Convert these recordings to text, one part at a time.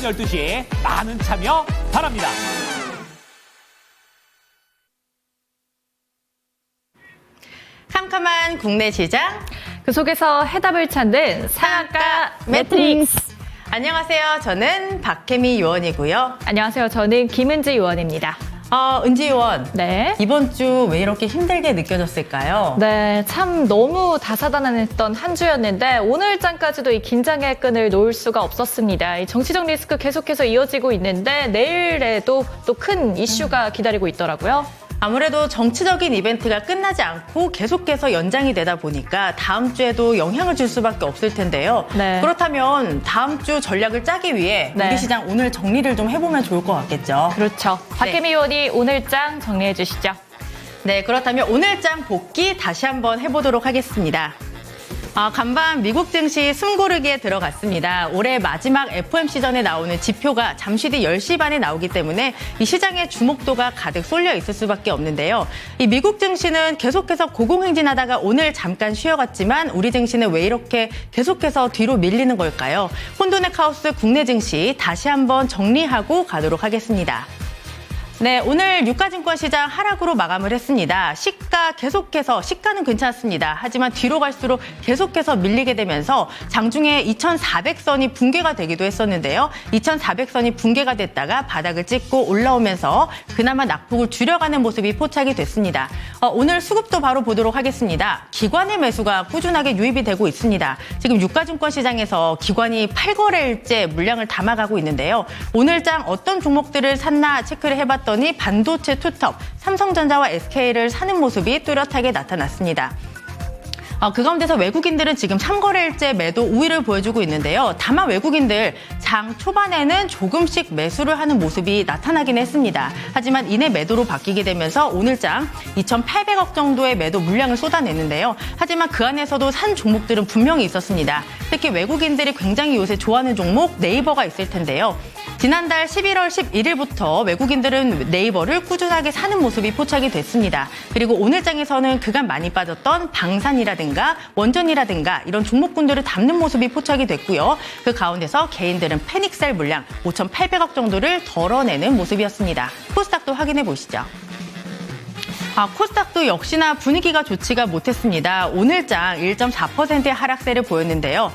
12시 많은 참여 바랍니다. 캄캄한 국내 시장, 그 속에서 해답을 찾는 상한가 매트릭스. 안녕하세요. 저는 박혜미 요원이고요. 안녕하세요. 저는 김은지 요원입니다. 은지 요원. 네. 이번 주 왜 이렇게 힘들게 느껴졌을까요? 네, 참 너무 다사다난했던 한 주였는데 오늘장까지도 이 긴장의 끈을 놓을 수가 없었습니다. 이 정치적 리스크 계속해서 이어지고 있는데 내일에도 또 큰 이슈가 기다리고 있더라고요. 아무래도 정치적인 이벤트가 끝나지 않고 계속해서 연장이 되다 보니까 다음 주에도 영향을 줄 수밖에 없을 텐데요. 네. 그렇다면 다음 주 전략을 짜기 위해 네. 우리 시장 오늘 정리를 좀 해보면 좋을 것 같겠죠. 그렇죠. 박혜미 의원이 오늘장 정리해 주시죠. 네, 그렇다면 오늘장 복귀 다시 한번 해보도록 하겠습니다. 간밤 미국 증시 숨고르기에 들어갔습니다. 올해 마지막 FOMC전에 나오는 지표가 잠시 뒤 10시 반에 나오기 때문에 이 시장의 주목도가 가득 쏠려 있을 수밖에 없는데요. 이 미국 증시는 계속해서 고공행진하다가 오늘 잠깐 쉬어갔지만 우리 증시는 왜 이렇게 계속해서 뒤로 밀리는 걸까요? 혼돈의 카오스 국내 증시 다시 한번 정리하고 가도록 하겠습니다. 네, 오늘 유가증권 시장 하락으로 마감을 했습니다. 시가는 괜찮습니다. 하지만 뒤로 갈수록 계속해서 밀리게 되면서 장중에 2,400선이 붕괴가 되기도 했었는데요. 2,400선이 붕괴가 됐다가 바닥을 찍고 올라오면서 그나마 낙폭을 줄여가는 모습이 포착이 됐습니다. 오늘 수급도 바로 보도록 하겠습니다. 기관의 매수가 꾸준하게 유입이 되고 있습니다. 지금 유가증권 시장에서 기관이 8거래일째 물량을 담아가고 있는데요. 오늘장 어떤 종목들을 샀나 체크를 해봤더니 반도체 투톱, 삼성전자와 SK를 사는 모습이 뚜렷하게 나타났습니다. 그 가운데서 외국인들은 지금 3거래일째 매도 우위를 보여주고 있는데요. 다만 외국인들 장 초반에는 조금씩 매수를 하는 모습이 나타나긴 했습니다. 하지만 이내 매도로 바뀌게 되면서 오늘장 2,800억 정도의 매도 물량을 쏟아냈는데요. 하지만 그 안에서도 산 종목들은 분명히 있었습니다. 특히 외국인들이 굉장히 요새 좋아하는 종목 네이버가 있을 텐데요. 지난달 11월 11일부터 외국인들은 네이버를 꾸준하게 사는 모습이 포착이 됐습니다. 그리고 오늘장에서는 그간 많이 빠졌던 방산이라든가 원전이라든가 이런 종목군들을 담는 모습이 포착이 됐고요. 그 가운데서 개인들은 패닉셀 물량 5,800억 정도를 덜어내는 모습이었습니다. 코스닥도 확인해 보시죠. 코스닥도 역시나 분위기가 좋지가 못했습니다. 오늘장 1.4%의 하락세를 보였는데요.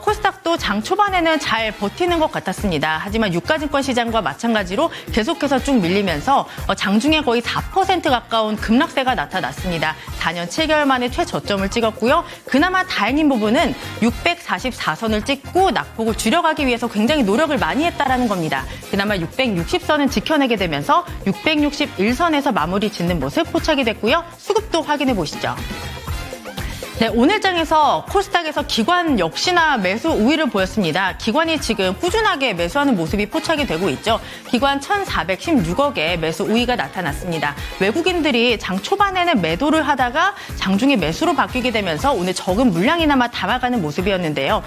코스닥도 장 초반에는 잘 버티는 것 같았습니다. 하지만 유가증권 시장과 마찬가지로 계속해서 쭉 밀리면서 장중에 거의 4% 가까운 급락세가 나타났습니다. 4년 7개월 만에 최저점을 찍었고요. 그나마 다행인 부분은 644선을 찍고 낙폭을 줄여가기 위해서 굉장히 노력을 많이 했다라는 겁니다. 그나마 660선은 지켜내게 되면서 661선에서 마무리 짓는 모습 포착이 됐고요. 수급도 확인해 보시죠. 네, 오늘장에서 코스닥에서 기관 역시나 매수 우위를 보였습니다. 기관이 지금 꾸준하게 매수하는 모습이 포착이 되고 있죠. 기관 1,416억의 매수 우위가 나타났습니다. 외국인들이 장 초반에는 매도를 하다가 장중에 매수로 바뀌게 되면서 오늘 적은 물량이나마 담아가는 모습이었는데요.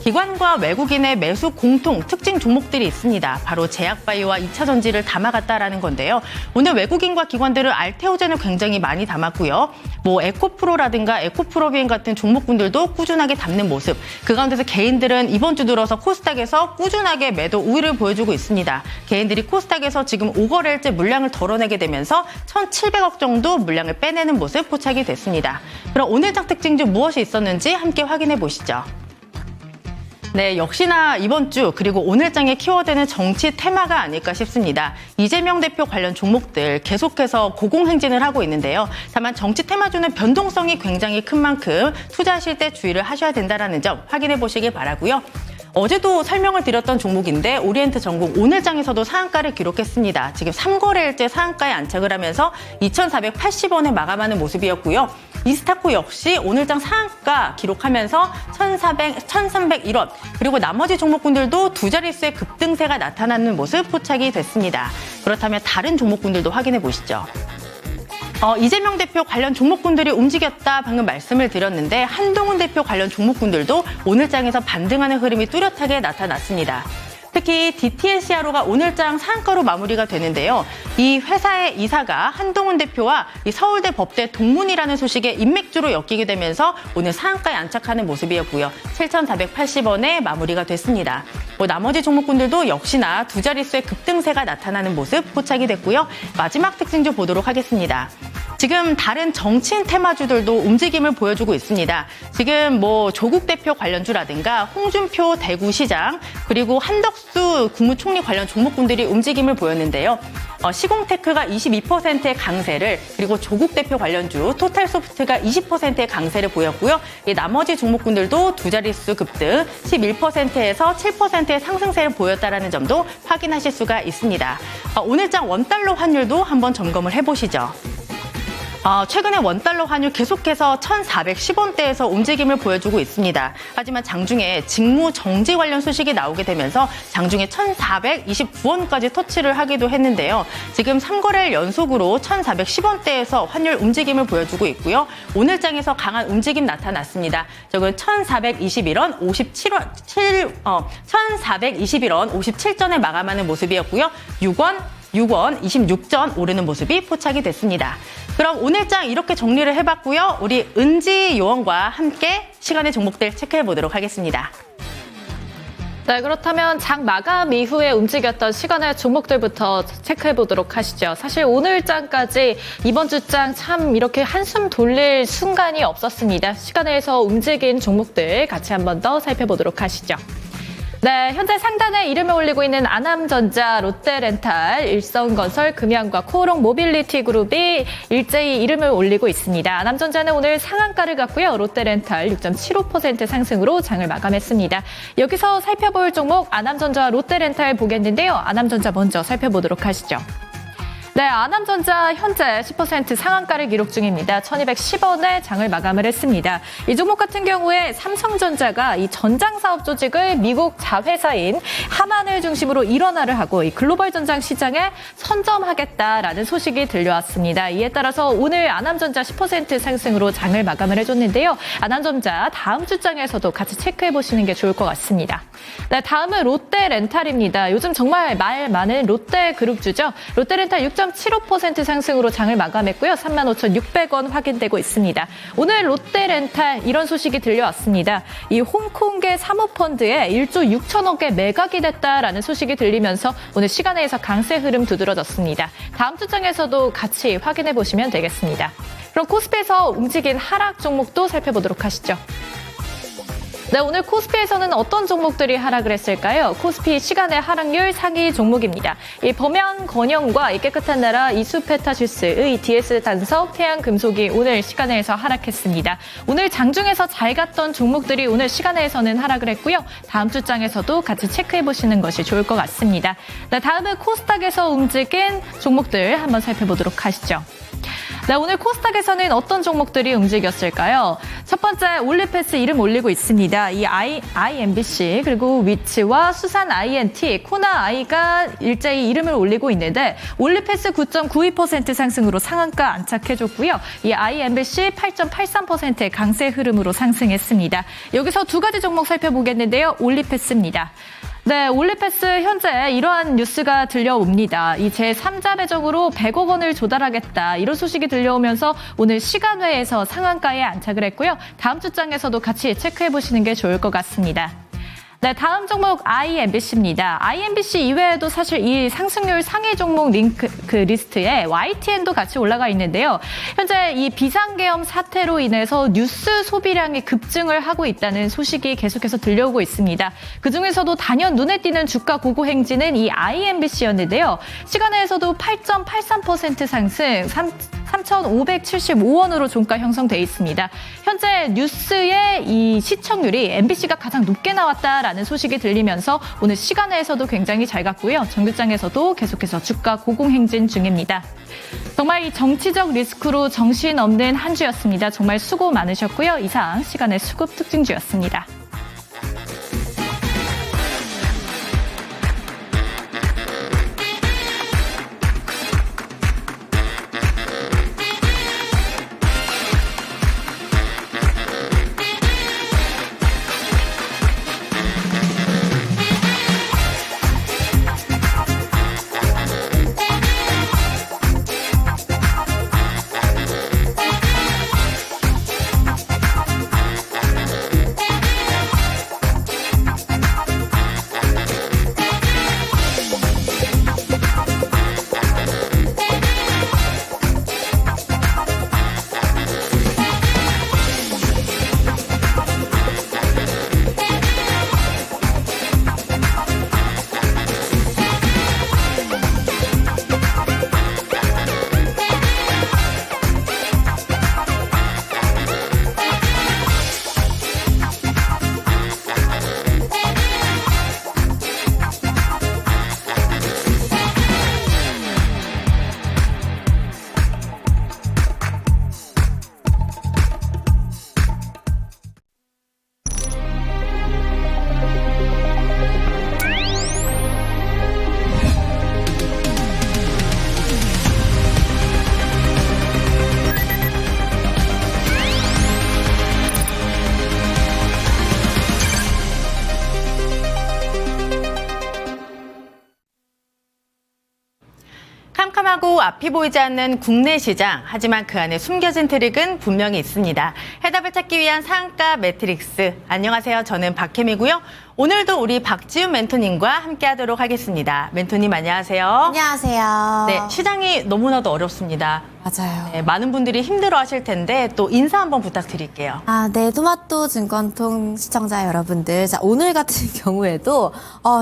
기관과 외국인의 매수 공통 특징 종목들이 있습니다. 바로 제약바이오와 2차전지를 담아갔다라는 건데요. 오늘 외국인과 기관들은 알테오젠을 굉장히 많이 담았고요. 에코프로라든가 에코프로비엔 같은 종목군들도 꾸준하게 담는 모습. 그 가운데서 개인들은 이번 주 들어서 코스닥에서 꾸준하게 매도 우위를 보여주고 있습니다. 개인들이 코스닥에서 지금 5거래일째 물량을 덜어내게 되면서 1,700억 정도 물량을 빼내는 모습 포착이 됐습니다. 그럼 오늘장 특징 중 무엇이 있었는지 함께 확인해 보시죠. 네, 역시나 이번 주 그리고 오늘장의 키워드는 정치 테마가 아닐까 싶습니다. 이재명 대표 관련 종목들 계속해서 고공행진을 하고 있는데요. 다만 정치 테마주는 변동성이 굉장히 큰 만큼 투자하실 때 주의를 하셔야 된다는 점 확인해 보시길 바라고요. 어제도 설명을 드렸던 종목인데 오리엔트전공 오늘장에서도 상한가를 기록했습니다. 지금 3거래일째 상한가에 안착을 하면서 2,480원에 마감하는 모습이었고요. 이스타코 역시 오늘장 상한가 기록하면서 1,301원 그리고 나머지 종목군들도 두 자릿수의 급등세가 나타나는 모습 포착이 됐습니다. 그렇다면 다른 종목군들도 확인해 보시죠. 이재명 대표 관련 종목군들이 움직였다 방금 말씀을 드렸는데 한동훈 대표 관련 종목군들도 오늘장에서 반등하는 흐름이 뚜렷하게 나타났습니다. 특히 DTNCRO가 오늘장 상한가로 마무리가 되는데요. 이 회사의 이사가 한동훈 대표와 이 서울대 법대 동문이라는 소식에 인맥주로 엮이게 되면서 오늘 상한가에 안착하는 모습이었고요. 7,480원에 마무리가 됐습니다. 나머지 종목군들도 역시나 두 자릿수의 급등세가 나타나는 모습 포착이 됐고요. 마지막 특징주 보도록 하겠습니다. 지금 다른 정치인 테마주들도 움직임을 보여주고 있습니다. 지금 조국 대표 관련주라든가 홍준표 대구시장 그리고 한덕수 국무총리 관련 종목군들이 움직임을 보였는데요. 시공테크가 22%의 강세를 그리고 조국 대표 관련주 토탈소프트가 20%의 강세를 보였고요. 나머지 종목군들도 두 자릿수 급등 11%에서 7%의 상승세를 보였다는 점도 확인하실 수가 있습니다. 오늘장 원달러 환율도 한번 점검을 해보시죠. 최근에 원달러 환율 계속해서 1,410원대에서 움직임을 보여주고 있습니다. 하지만 장중에 직무 정지 관련 소식이 나오게 되면서 장중에 1,429원까지 터치를 하기도 했는데요. 지금 3거래일 연속으로 1,410원대에서 환율 움직임을 보여주고 있고요. 오늘장에서 강한 움직임 나타났습니다. 저건 1,421원 57원, 1,421원 57전에 마감하는 모습이었고요. 6원 26전 오르는 모습이 포착이 됐습니다. 그럼 오늘장 이렇게 정리를 해봤고요. 우리 은지 요원과 함께 시간의 종목들 체크해 보도록 하겠습니다. 네, 그렇다면 장 마감 이후에 움직였던 시간의 종목들부터 체크해 보도록 하시죠. 사실 오늘장까지 이번 주장 참 이렇게 한숨 돌릴 순간이 없었습니다. 시간에서 움직인 종목들 같이 한 번 더 살펴보도록 하시죠. 네, 현재 상단에 이름을 올리고 있는 아남전자, 롯데렌탈, 일성건설, 금양과 코오롱 모빌리티 그룹이 일제히 이름을 올리고 있습니다. 아남전자는 오늘 상한가를 갔고요. 롯데렌탈 6.75% 상승으로 장을 마감했습니다. 여기서 살펴볼 종목 아남전자와 롯데렌탈 보겠는데요. 아남전자 먼저 살펴보도록 하시죠. 네, 아남전자 현재 10% 상한가를 기록 중입니다. 1,210원에 장을 마감을 했습니다. 이 종목 같은 경우에 삼성전자가 이 전장사업 조직을 미국 자회사인 하만을 중심으로 일원화를 하고 이 글로벌 전장 시장에 선점하겠다라는 소식이 들려왔습니다. 이에 따라서 오늘 아남전자 10% 상승으로 장을 마감을 해줬는데요. 아남전자 다음 주장에서도 같이 체크해 보시는 게 좋을 것 같습니다. 네, 다음은 롯데렌탈입니다. 요즘 정말 말 많은 롯데그룹주죠. 롯데렌탈 6.75% 상승으로 장을 마감했고요. 35,600원 확인되고 있습니다. 오늘 롯데렌탈 이런 소식이 들려왔습니다. 이 홍콩계 사모펀드에 1조 6천억의 매각이 됐다라는 소식이 들리면서 오늘 시간에서 강세 흐름 두드러졌습니다. 다음 주장에서도 같이 확인해 보시면 되겠습니다. 그럼 코스피에서 움직인 하락 종목도 살펴보도록 하시죠. 네, 오늘 코스피에서는 어떤 종목들이 하락을 했을까요? 코스피 시간의 하락률 상위 종목입니다. 이 범연 건영과 이 깨끗한 나라 이수페타주스의 DS 단석 태양금속이 오늘 시간에서 하락했습니다. 오늘 장중에서 잘 갔던 종목들이 오늘 시간에서는 하락을 했고요. 다음 주장에서도 같이 체크해 보시는 것이 좋을 것 같습니다. 네, 다음은 코스닥에서 움직인 종목들 한번 살펴보도록 하시죠. 네, 오늘 코스닥에서는 어떤 종목들이 움직였을까요? 첫 번째 올리패스 이름 올리고 있습니다. 이 IMBC 그리고 위치와 수산 INT, 코나 I가 일제히 이름을 올리고 있는데 올리패스 9.92% 상승으로 상한가 안착해줬고요. 이 IMBC 8.83%의 강세 흐름으로 상승했습니다. 여기서 두 가지 종목 살펴보겠는데요. 올리패스입니다. 네, 올리패스 현재 이러한 뉴스가 들려옵니다. 이 제3자 배정으로 100억 원을 조달하겠다. 이런 소식이 들려오면서 오늘 시간외에서 상한가에 안착을 했고요. 다음 주장에서도 같이 체크해 보시는 게 좋을 것 같습니다. 네, 다음 종목 IMBC입니다. IMBC 이외에도 사실 이 상승률 상위 종목 리스트에 YTN도 같이 올라가 있는데요. 현재 이 비상계엄 사태로 인해서 뉴스 소비량이 급증을 하고 있다는 소식이 계속해서 들려오고 있습니다. 그중에서도 단연 눈에 띄는 주가 고고 행진은 이 IMBC였는데요. 시간에서도 8.83% 상승, 3,575원으로 종가 형성돼 있습니다. 현재 뉴스의 이 시청률이 MBC가 가장 높게 나왔다라는 소식이 들리면서 오늘 시간에서도 굉장히 잘 갔고요. 정규장에서도 계속해서 주가 고공행진 중입니다. 정말 이 정치적 리스크로 정신없는 한 주였습니다. 정말 수고 많으셨고요. 이상 시간의 수급 특징주였습니다. 조용하고 앞이 보이지 않는 국내 시장. 하지만 그 안에 숨겨진 트릭은 분명히 있습니다. 해답을 찾기 위한 상한가 매트릭스. 안녕하세요. 저는 박혜미고요. 오늘도 우리 박지훈 멘토님과 함께하도록 하겠습니다. 멘토님 안녕하세요. 안녕하세요. 네, 시장이 너무나도 어렵습니다. 맞아요. 네, 많은 분들이 힘들어하실 텐데 또 인사 한번 부탁드릴게요. 네, 토마토 증권통 시청자 여러분들. 자, 오늘 같은 경우에도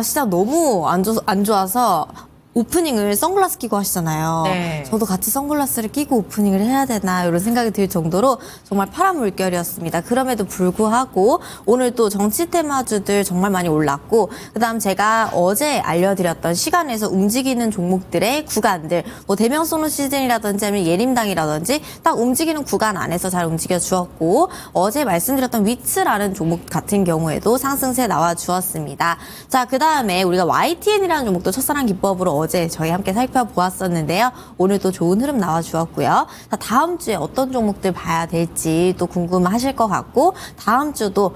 시장 너무 안 좋아서 오프닝을 선글라스 끼고 하시잖아요. 네. 저도 같이 선글라스를 끼고 오프닝을 해야 되나 이런 생각이 들 정도로 정말 파란 물결이었습니다. 그럼에도 불구하고 오늘 또 정치 테마주들 정말 많이 올랐고 그다음 제가 어제 알려드렸던 시간에서 움직이는 종목들의 구간들 뭐 대명 소노 시즌이라든지 아니면 예림당이라든지 딱 움직이는 구간 안에서 잘 움직여 주었고 어제 말씀드렸던 위츠라는 종목 같은 경우에도 상승세 나와 주었습니다. 자, 그다음에 우리가 YTN이라는 종목도 첫사랑 기법으로 어제 저희 함께 살펴보았었는데요. 오늘 또 좋은 흐름 나와주었고요. 자, 다음 주에 어떤 종목들 봐야 될지 또 궁금하실 것 같고 다음 주도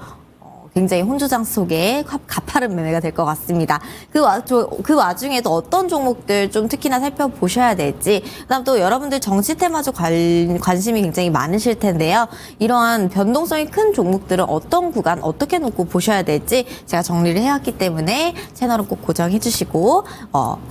굉장히 혼조장 속에 가파른 매매가 될 것 같습니다. 그 와중에도 어떤 종목들 좀 특히나 살펴보셔야 될지 그다음 또 여러분들 정치 테마주 관심이 굉장히 많으실 텐데요. 이러한 변동성이 큰 종목들은 어떤 구간 어떻게 놓고 보셔야 될지 제가 정리를 해왔기 때문에 채널은 꼭 고정해 주시고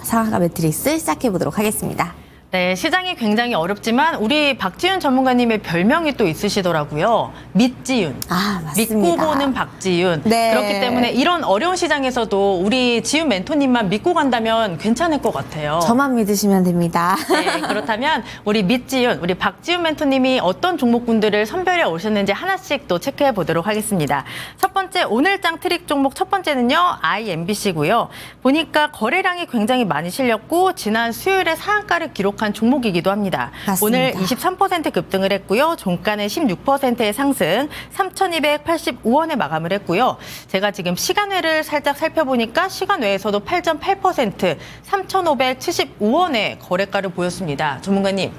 상한가 매트릭스 시작해 보도록 하겠습니다. 네, 시장이 굉장히 어렵지만 우리 박지윤 전문가님의 별명이 또 있으시더라고요. 밑지윤. 맞습니다. 믿고 보는 박지윤. 네. 그렇기 때문에 이런 어려운 시장에서도 우리 지윤 멘토님만 믿고 간다면 괜찮을 것 같아요. 저만 믿으시면 됩니다. 네, 그렇다면 우리 밑지윤, 우리 박지윤 멘토님이 어떤 종목군들을 선별해 오셨는지 하나씩 또 체크해 보도록 하겠습니다. 첫 번째 오늘장 트릭 종목 첫 번째는요. IMBC고요. 보니까 거래량이 굉장히 많이 실렸고 지난 수요일에 상한가를 기록한 종목이기도 합니다. 맞습니다. 오늘 23% 급등을 했고요. 종가는 16%의 상승 3,285원에 마감을 했고요. 제가 지금 시간외를 살짝 살펴보니까 시간외에서도 8.8% 3,575원의 거래가를 보였습니다. 전문가님.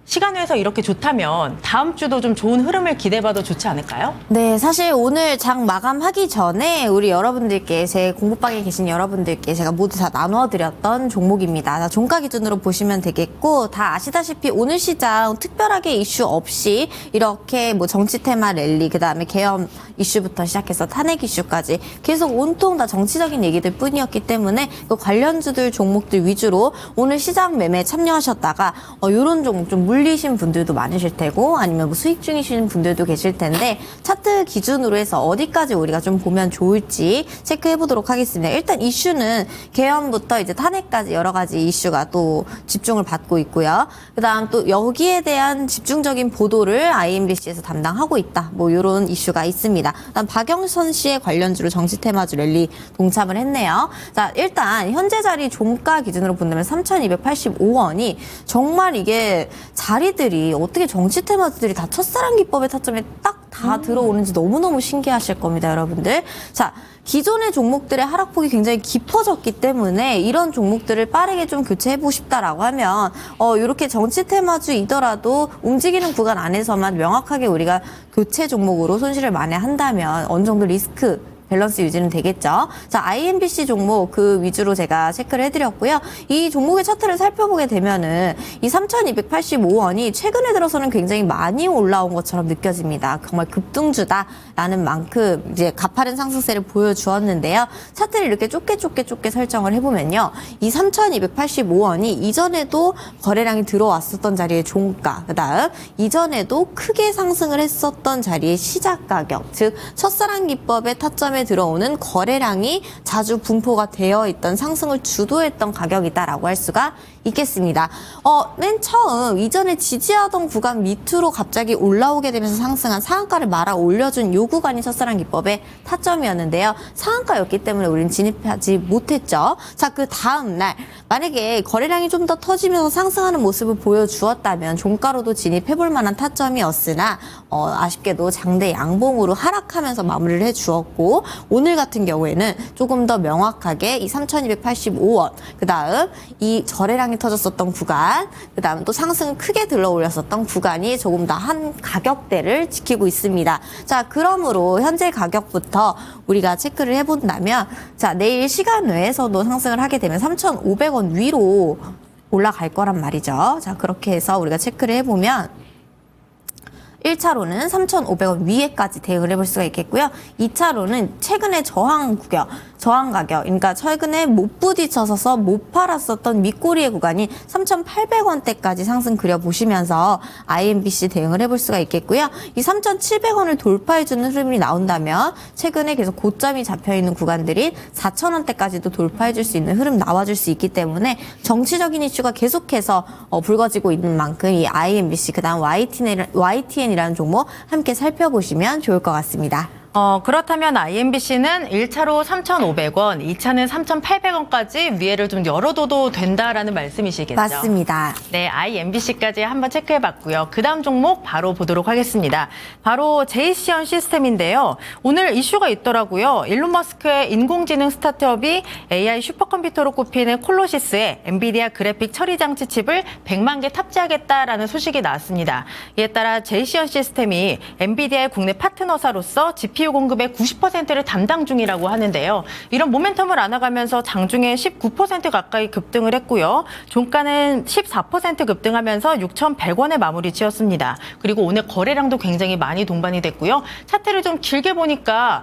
시간외에서 이렇게 좋다면 다음 주도 좀 좋은 흐름을 기대해봐도 좋지 않을까요? 네, 사실 오늘 장 마감하기 전에 우리 여러분들께 제 공부방에 계신 여러분들께 제가 모두 다 나눠드렸던 종목입니다. 종가 기준으로 보시면 되겠고 다 아시다시피 오늘 시장 특별하게 이슈 없이 이렇게 뭐 정치 테마 랠리 그다음에 계엄 이슈부터 시작해서 탄핵 이슈까지 계속 온통 다 정치적인 얘기들 뿐이었기 때문에 그 관련주들 종목들 위주로 오늘 시장 매매에 참여하셨다가 이런 종목 좀 물리신 분들도 많으실 테고 아니면 뭐 수익 중이신 분들도 계실 텐데 차트 기준으로 해서 어디까지 우리가 좀 보면 좋을지 체크해 보도록 하겠습니다. 일단 이슈는 개헌부터 이제 탄핵까지 여러 가지 이슈가 또 집중을 받고 있고요. 그다음 또 여기에 대한 집중적인 보도를 IMBC에서 담당하고 있다. 뭐 이런 이슈가 있습니다. 그다음 박영선 씨의 관련주로 정치 테마주 랠리 동참을 했네요. 자, 일단 현재 자리 종가 기준으로 본다면 3,285원이 정말 이게 자리들이 어떻게 정치 테마주들이 다 첫사랑 기법의 타점에 딱 다 들어오는지 너무너무 신기하실 겁니다, 여러분들. 자, 기존의 종목들의 하락폭이 굉장히 깊어졌기 때문에 이런 종목들을 빠르게 좀 교체해보고 싶다라고 하면 이렇게 정치 테마주이더라도 움직이는 구간 안에서만 명확하게 우리가 교체 종목으로 손실을 만회한다면 어느 정도 리스크 밸런스 유지는 되겠죠. 자, IMBC 종목 그 위주로 제가 체크를 해드렸고요. 이 종목의 차트를 살펴보게 되면은 이 3,285원이 최근에 들어서는 굉장히 많이 올라온 것처럼 느껴집니다. 정말 급등주다라는 만큼 이제 가파른 상승세를 보여주었는데요. 차트를 이렇게 좁게 설정을 해보면요. 이 3,285원이 이전에도 거래량이 들어왔었던 자리의 종가, 그다음 이전에도 크게 상승을 했었던 자리의 시작 가격, 즉 첫사랑 기법의 타점에 들어오는 거래량이 자주 분포가 되어 있던 상승을 주도했던 가격이다라고 할 수가 있겠습니다. 맨 처음 이전에 지지하던 구간 밑으로 갑자기 올라오게 되면서 상승한 상한가를 말아 올려준 요 구간이 첫사랑 기법의 타점이었는데요. 상한가였기 때문에 우리는 진입하지 못했죠. 자, 그 다음 날 만약에 거래량이 좀 더 터지면서 상승하는 모습을 보여주었다면 종가로도 진입해볼 만한 타점이었으나 아쉽게도 장대 양봉으로 하락하면서 마무리를 해주었고 오늘 같은 경우에는 조금 더 명확하게 이 3,285원 그 다음 이 거래량이 터졌었던 구간 그 다음 또 상승을 크게 들러 올렸었던 구간이 조금 더 한 가격대를 지키고 있습니다. 자, 그러므로 현재 가격부터 우리가 체크를 해본다면 자, 내일 시간 외에서도 상승을 하게 되면 3,500원 위로 올라갈 거란 말이죠. 자, 그렇게 해서 우리가 체크를 해보면 1차로는 3,500원 위에까지 대응을 해볼 수가 있겠고요. 2차로는 최근에 저항 가격, 그러니까 최근에 못 부딪혀서 못 팔았었던 윗꼬리의 구간이 3,800원대까지 상승 그려보시면서 IMBC 대응을 해볼 수가 있겠고요. 이 3,700원을 돌파해주는 흐름이 나온다면 최근에 계속 고점이 잡혀있는 구간들이 4,000원대까지도 돌파해줄 수 있는 흐름 나와줄 수 있기 때문에 정치적인 이슈가 계속해서 불거지고 있는 만큼 이 IMBC 그다음 YTN이라는 종목 함께 살펴보시면 좋을 것 같습니다. 그렇다면 IMBC는 1차로 3,500원, 2차는 3,800원까지 위에를 좀 열어둬도 된다라는 말씀이시겠죠? 맞습니다. 네, IMBC까지 한번 체크해봤고요. 그 다음 종목 바로 보도록 하겠습니다. 바로 제이시언 시스템인데요. 오늘 이슈가 있더라고요. 일론 머스크의 인공지능 스타트업이 AI 슈퍼컴퓨터로 꼽히는 콜로시스에 엔비디아 그래픽 처리 장치 칩을 100만 개 탑재하겠다라는 소식이 나왔습니다. 이에 따라 제이시언 시스템이 엔비디아의 국내 파트너사로서 GPU 공급의 90%를 담당 중이라고 하는데요. 이런 모멘텀을 안아가면서 장중에 19% 가까이 급등을 했고요. 종가는 14% 급등하면서 6,100원에 마무리 지었습니다. 그리고 오늘 거래량도 굉장히 많이 동반이 됐고요. 차트를 좀 길게 보니까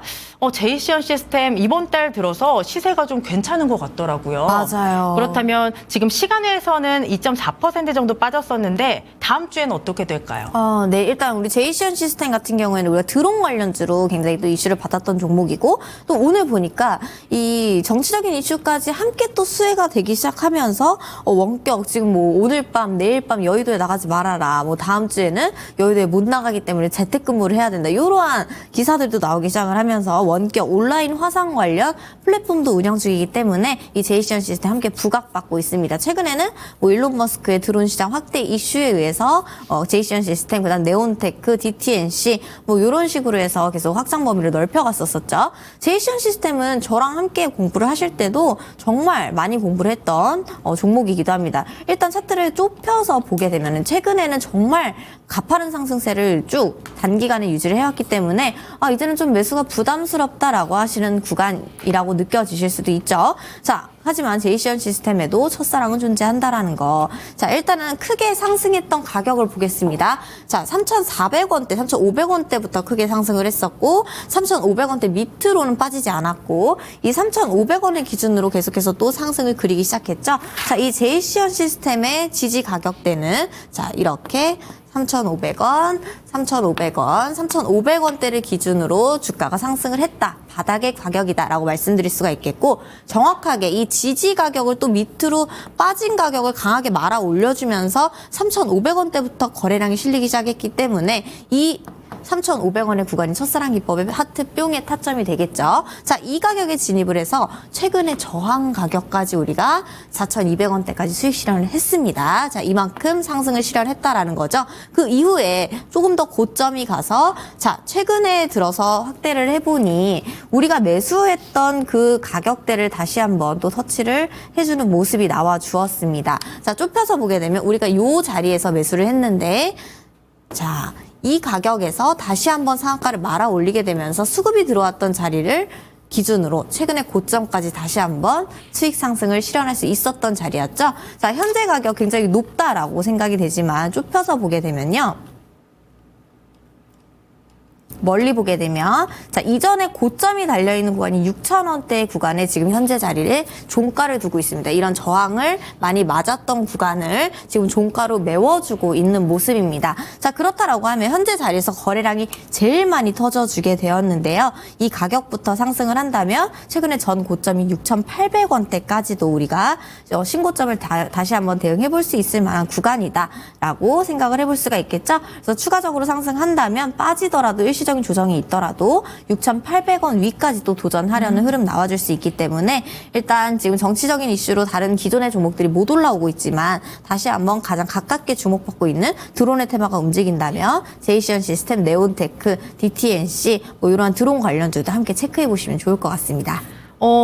제이시언 시스템 이번 달 들어서 시세가 좀 괜찮은 것 같더라고요. 맞아요. 그렇다면 지금 시간에서는 2.4% 정도 빠졌었는데 다음 주에는 어떻게 될까요? 네, 일단 우리 제이시언 시스템 같은 경우에는 우리가 드론 관련주로 굉장히 또 이슈를 받았던 종목이고 또 오늘 보니까 이 정치적인 이슈까지 함께 또 수혜가 되기 시작하면서 원격 지금 뭐 오늘 밤 내일 밤 여의도에 나가지 말아라, 뭐 다음 주에는 여의도에 못 나가기 때문에 재택근무를 해야 된다, 이러한 기사들도 나오기 시작을 하면서 원격 온라인 화상 관련 플랫폼도 운영 중이기 때문에 이 제이시언 시스템 함께 부각받고 있습니다. 최근에는 뭐 일론 머스크의 드론 시장 확대 이슈에 의해서 제이시언 시스템, 그다음 네온테크, DTNC 뭐 이런 식으로 해서 계속 확장 범위를 넓혀갔었죠. 제이시언 시스템은 저랑 함께 공부를 하실 때도 정말 많이 공부를 했던 종목이기도 합니다. 일단 차트를 좁혀서 보게 되면 최근에는 정말 가파른 상승세를 쭉 단기간에 유지를 해왔기 때문에 이제는 좀 매수가 부담스럽다라고 하시는 구간이라고 느껴지실 수도 있죠. 자, 하지만 제이시언 시스템에도 첫사랑은 존재한다라는 거. 자, 일단은 크게 상승했던 가격을 보겠습니다. 자, 3,400원대, 3,500원대부터 크게 상승을 했었고 3,500원대 밑으로는 빠지지 않았고 이 3,500원을 기준으로 계속해서 또 상승을 그리기 시작했죠. 자, 이 제이시언 시스템의 지지 가격대는 자, 이렇게 3,500원, 3,500원, 3,500원대를 기준으로 주가가 상승을 했다, 바닥의 가격이다라고 말씀드릴 수가 있겠고, 정확하게 이 지지 가격을 또 밑으로 빠진 가격을 강하게 말아 올려주면서 3,500원대부터 거래량이 실리기 시작했기 때문에 이 3,500원의 구간이 첫사랑 기법의 하트 뿅의 타점이 되겠죠. 자, 이 가격에 진입을 해서 최근에 저항 가격까지 우리가 4,200원대까지 수익 실현을 했습니다. 자, 이만큼 상승을 실현했다라는 거죠. 그 이후에 조금 더 고점이 가서 자, 최근에 들어서 확대를 해보니 우리가 매수했던 그 가격대를 다시 한번 또 터치를 해주는 모습이 나와 주었습니다. 자, 좁혀서 보게 되면 우리가 이 자리에서 매수를 했는데 자, 이 가격에서 다시 한번 상한가를 말아 올리게 되면서 수급이 들어왔던 자리를 기준으로 최근에 고점까지 다시 한번 수익 상승을 실현할 수 있었던 자리였죠. 자, 현재 가격 굉장히 높다라고 생각이 되지만 좁혀서 보게 되면요. 멀리 보게 되면 자, 이전에 고점이 달려있는 구간이 6,000원대 구간에 지금 현재 자리를 종가를 두고 있습니다. 이런 저항을 많이 맞았던 구간을 지금 종가로 메워주고 있는 모습입니다. 자, 그렇다라고 하면 현재 자리에서 거래량이 제일 많이 터져주게 되었는데요. 이 가격부터 상승을 한다면 최근에 전 고점이 6,800원대까지도 우리가 신고점을 다시 한번 대응해 볼 수 있을 만한 구간이다라고 생각을 해볼 수가 있겠죠. 그래서 추가적으로 상승한다면 빠지더라도 일시적인 조정이 있더라도 6,800원 위까지 또 도전하려는 흐름 나와줄 수 있기 때문에 일단 지금 정치적인 이슈로 다른 기존의 종목들이 못 올라오고 있지만 다시 한번 가장 가깝게 주목받고 있는 드론의 테마가 움직인다면 제이시언 시스템, 네온테크, DTNC 뭐 이러한 드론 관련주도 함께 체크해 보시면 좋을 것 같습니다.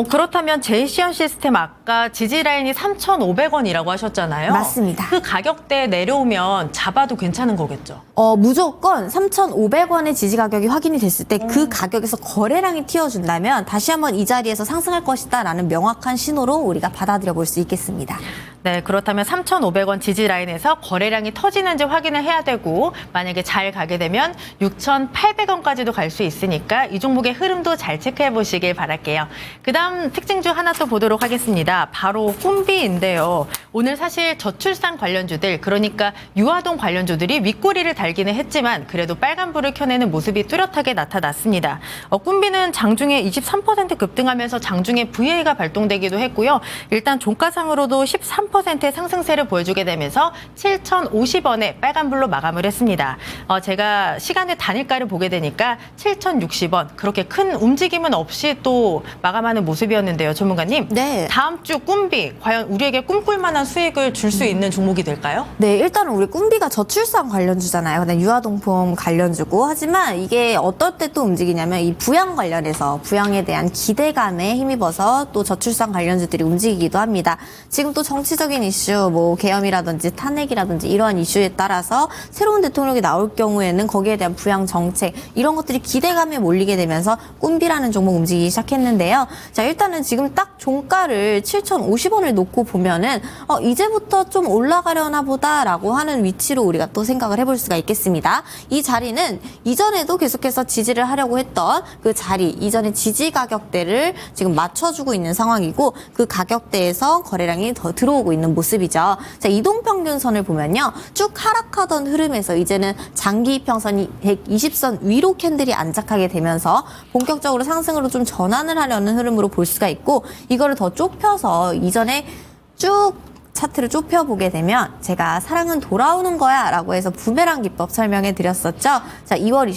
그렇다면 제이시언 시스템 아까 지지 라인이 3,500원이라고 하셨잖아요. 맞습니다. 그 가격대 내려오면 잡아도 괜찮은 거겠죠? 무조건 3,500원의 지지 가격이 확인이 됐을 때 그 가격에서 거래량이 튀어준다면 다시 한번 이 자리에서 상승할 것이다라는 명확한 신호로 우리가 받아들여 볼 수 있겠습니다. 네, 그렇다면 3,500원 지지 라인에서 거래량이 터지는지 확인을 해야 되고 만약에 잘 가게 되면 6,800원까지도 갈 수 있으니까 이 종목의 흐름도 잘 체크해 보시길 바랄게요. 그다음 특징주 하나 또 보도록 하겠습니다. 바로 꿈비인데요. 오늘 사실 저출산 관련주들 그러니까 유아동 관련주들이 윗꼬리를 달기는 했지만 그래도 빨간불을 켜내는 모습이 뚜렷하게 나타났습니다. 꿈비는 장중에 23% 급등하면서 장중에 VA가 발동되기도 했고요. 일단 종가상으로도 13%의 상승세를 보여주게 되면서 7,050원에 빨간불로 마감을 했습니다. 제가 시간의 단일가를 보게 되니까 7,060원 그렇게 큰 움직임은 없이 또 마감하는 모습이었는데요. 전문가님. 네. 다음 주 꿈비 과연 우리에게 꿈꿀 만한 수익을 줄 수 있는 종목이 될까요? 네, 일단은 우리 꿈비가 저출산 관련주잖아요. 그다음 유아동품 관련주고 하지만 이게 어떨 때 또 움직이냐면 이 부양 관련해서 부양에 대한 기대감에 힘입어서 또 저출산 관련주들이 움직이기도 합니다. 지금 또 정치적인 이슈, 뭐 계엄이라든지 탄핵이라든지 이러한 이슈에 따라서 새로운 대통령이 나올 경우에는 거기에 대한 부양 정책 이런 것들이 기대감에 몰리게 되면서 꿈비라는 종목 움직이기 시작했는데요. 자, 일단은 지금 딱 종가를 7,050원을 놓고 보면은 이제부터 좀 올라가려나 보다라고 하는 위치로 우리가 또 생각을 해볼 수가 있겠습니다. 이 자리는 이전에도 계속해서 지지를 하려고 했던 그 자리, 이전의 지지 가격대를 지금 맞춰주고 있는 상황이고 그 가격대에서 거래량이 더 들어오고 있는 모습이죠. 자, 이동평균선을 보면요. 쭉 하락하던 흐름에서 이제는 장기 이평선이 120선 위로 캔들이 안착하게 되면서 본격적으로 상승으로 좀 전환을 하려는 흐름으로 볼 수가 있고 이거를 더 좁혀서 이전에 쭉 차트를 좁혀보게 되면 제가 사랑은 돌아오는 거야 라고 해서 부메랑 기법 설명해 드렸었죠. 자, 2월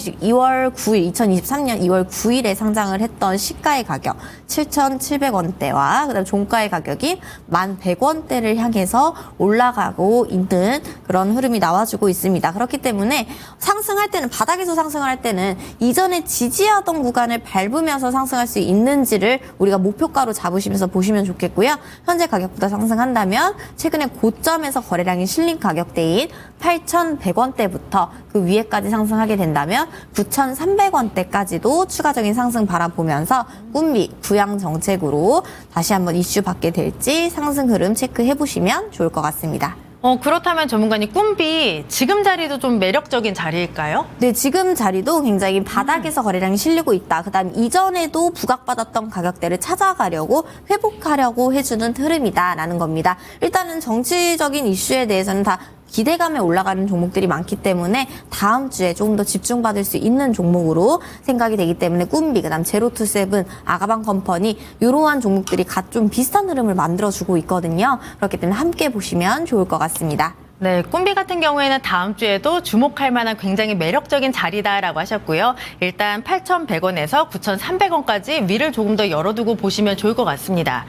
9일, 2023년 2월 9일에 상장을 했던 시가의 가격 7,700원대와 그다음 종가의 가격이 1,100원대를 향해서 올라가고 있는 그런 흐름이 나와주고 있습니다. 그렇기 때문에 상승할 때는 바닥에서 상승을 할 때는 이전에 지지하던 구간을 밟으면서 상승할 수 있는지를 우리가 목표가로 잡으시면서 보시면 좋겠고요. 현재 가격보다 상승한다면 최근에 고점에서 거래량이 실린 가격대인 8,100원대부터 그 위에까지 상승하게 된다면 9,300원대까지도 추가적인 상승 바라보면서 꿈비 부양 정책으로 다시 한번 이슈 받게 될지 상승 흐름 체크해 보시면 좋을 것 같습니다. 그렇다면 전문가님 꿈비 지금 자리도 좀 매력적인 자리일까요? 네, 지금 자리도 굉장히 바닥에서 거래량이 실리고 있다. 그다음 이전에도 부각받았던 가격대를 찾아가려고 회복하려고 해주는 흐름이다라는 겁니다. 일단은 정치적인 이슈에 대해서는 다 기대감에 올라가는 종목들이 많기 때문에 다음 주에 조금 더 집중받을 수 있는 종목으로 생각이 되기 때문에 꿈비, 그다음 제로투세븐, 아가방 컴퍼니 이러한 종목들이 각 좀 비슷한 흐름을 만들어주고 있거든요. 그렇기 때문에 함께 보시면 좋을 것 같습니다. 네, 꿈비 같은 경우에는 다음 주에도 주목할 만한 굉장히 매력적인 자리다라고 하셨고요. 일단 8,100원에서 9,300원까지 위를 조금 더 열어두고 보시면 좋을 것 같습니다.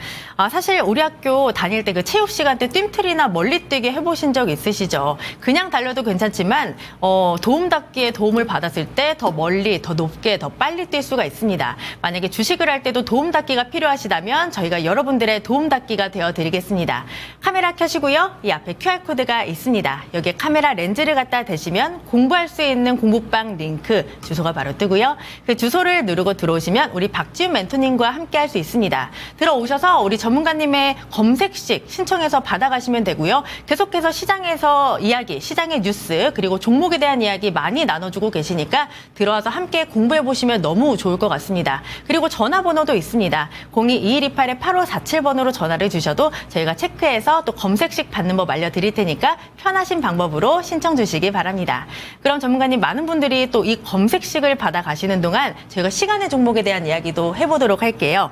사실 우리 학교 다닐 때 그 체육 시간 때 뜀트리나 멀리뛰기 해보신 적 있으시죠? 그냥 달려도 괜찮지만 도움닫기에 도움을 받았을 때 더 멀리, 더 높게, 더 빨리 뛸 수가 있습니다. 만약에 주식을 할 때도 도움닫기가 필요하시다면 저희가 여러분들의 도움닫기가 되어드리겠습니다. 카메라 켜시고요. 이 앞에 QR코드가 있습니다. 여기에 카메라 렌즈를 갖다 대시면 공부할 수 있는 공부방 링크 주소가 바로 뜨고요. 그 주소를 누르고 들어오시면 우리 박지훈 멘토님과 함께 할 수 있습니다. 들어오셔서 우리 전문가님의 검색식 신청해서 받아가시면 되고요. 계속해서 시장에서 이야기, 시장의 뉴스 그리고 종목에 대한 이야기 많이 나눠주고 계시니까 들어와서 함께 공부해보시면 너무 좋을 것 같습니다. 그리고 전화번호도 있습니다. 02-2128-8547번으로 전화를 주셔도 저희가 체크해서 또 검색식 받는 법 알려드릴 테니까 편하신 방법으로 신청 주시기 바랍니다. 그럼 전문가님 많은 분들이 또 이 검색식을 받아 가시는 동안 저희가 시간의 종목에 대한 이야기도 해보도록 할게요.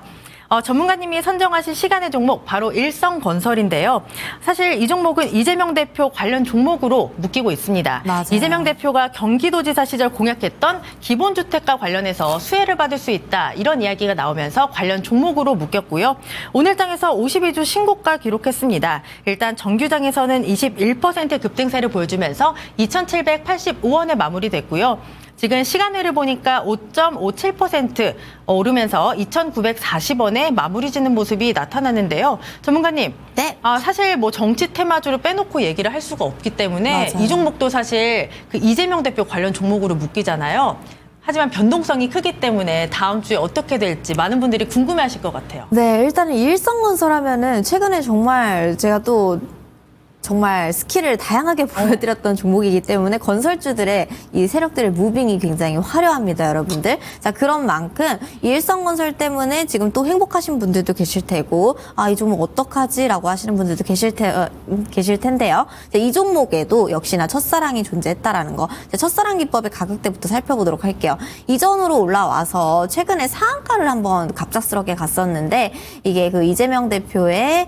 전문가님이 선정하신 시간의 종목 바로 일성건설인데요. 사실 이 종목은 이재명 대표 관련 종목으로 묶이고 있습니다. 맞아요. 이재명 대표가 경기도지사 시절 공약했던 기본주택과 관련해서 수혜를 받을 수 있다 이런 이야기가 나오면서 관련 종목으로 묶였고요. 오늘 장에서 52주 신고가 기록했습니다. 일단 정규장에서는 21% 급등세를 보여주면서 2,785원에 마무리됐고요. 지금 시간외를 보니까 5.57% 오르면서 2,940원에 마무리 짓는 모습이 나타나는데요. 전문가님, 네. 사실 뭐 정치 테마주를 빼놓고 얘기를 할 수가 없기 때문에 맞아요. 이 종목도 사실 그 이재명 대표 관련 종목으로 묶이잖아요. 하지만 변동성이 크기 때문에 다음 주에 어떻게 될지 많은 분들이 궁금해하실 것 같아요. 네, 일단은 일성건설 하면은 최근에 정말 제가 또 정말 스킬을 다양하게 보여드렸던 종목이기 때문에 건설주들의 이 세력들의 무빙이 굉장히 화려합니다, 여러분들. 자, 그런 만큼 이 일성건설 때문에 지금 또 행복하신 분들도 계실 테고, 이 종목 어떡하지라고 하시는 분들도 계실 텐데요. 자, 이 종목에도 역시나 첫사랑이 존재했다라는 거. 자, 첫사랑 기법의 가격대부터 살펴보도록 할게요. 이전으로 올라와서 최근에 상한가를 한번 갑작스럽게 갔었는데, 이게 그 이재명 대표의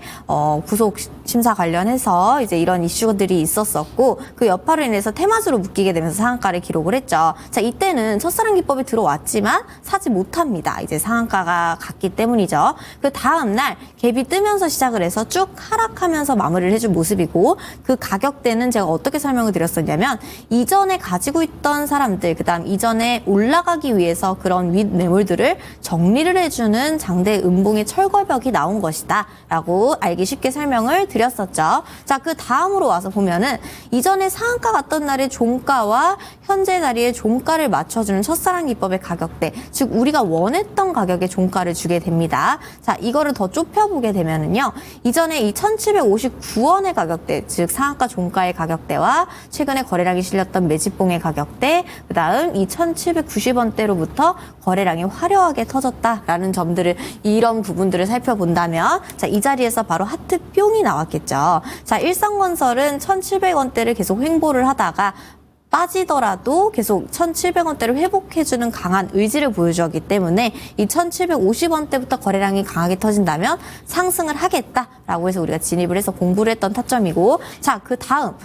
구속 심사 관련해서 이제 이런 이슈들이 있었었고, 그 여파로 인해서 테마주로 묶이게 되면서 상한가를 기록을 했죠. 자, 이때는 첫사랑 기법이 들어왔지만 사지 못합니다. 이제 상한가가 갔기 때문이죠. 그 다음 날 갭이 뜨면서 시작을 해서 쭉 하락하면서 마무리를 해준 모습이고, 그 가격대는 제가 어떻게 설명을 드렸었냐면, 이전에 가지고 있던 사람들, 그다음 이전에 올라가기 위해서 그런 윗 매물들을 정리를 해주는 장대 음봉의 철거벽이 나온 것이다 라고 알기 쉽게 설명을 드렸었죠. 자, 그 다음으로 와서 보면은 이전에 상한가 갔던 날의 종가와 현재 자리의 종가를 맞춰주는 첫사랑 기법의 가격대, 즉 우리가 원했던 가격의 종가를 주게 됩니다. 자, 이거를 더 좁혀보게 되면은요, 이전에 이 1759원의 가격대, 즉 상한가 종가의 가격대와 최근에 거래량이 실렸던 매집봉의 가격대, 그 다음 이 1790원대로부터 거래량이 화려하게 터졌다라는 점들을, 이런 부분들을 살펴본다면, 자, 이 자리에서 바로 하트 뿅이 나왔겠죠. 자, 일성건설은 1700원대를 계속 횡보를 하다가 빠지더라도 계속 1700원대를 회복해주는 강한 의지를 보여주었기 때문에 이 1750원대부터 거래량이 강하게 터진다면 상승을 하겠다라고 해서 우리가 진입을 해서 공부를 했던 타점이고, 자, 그 다음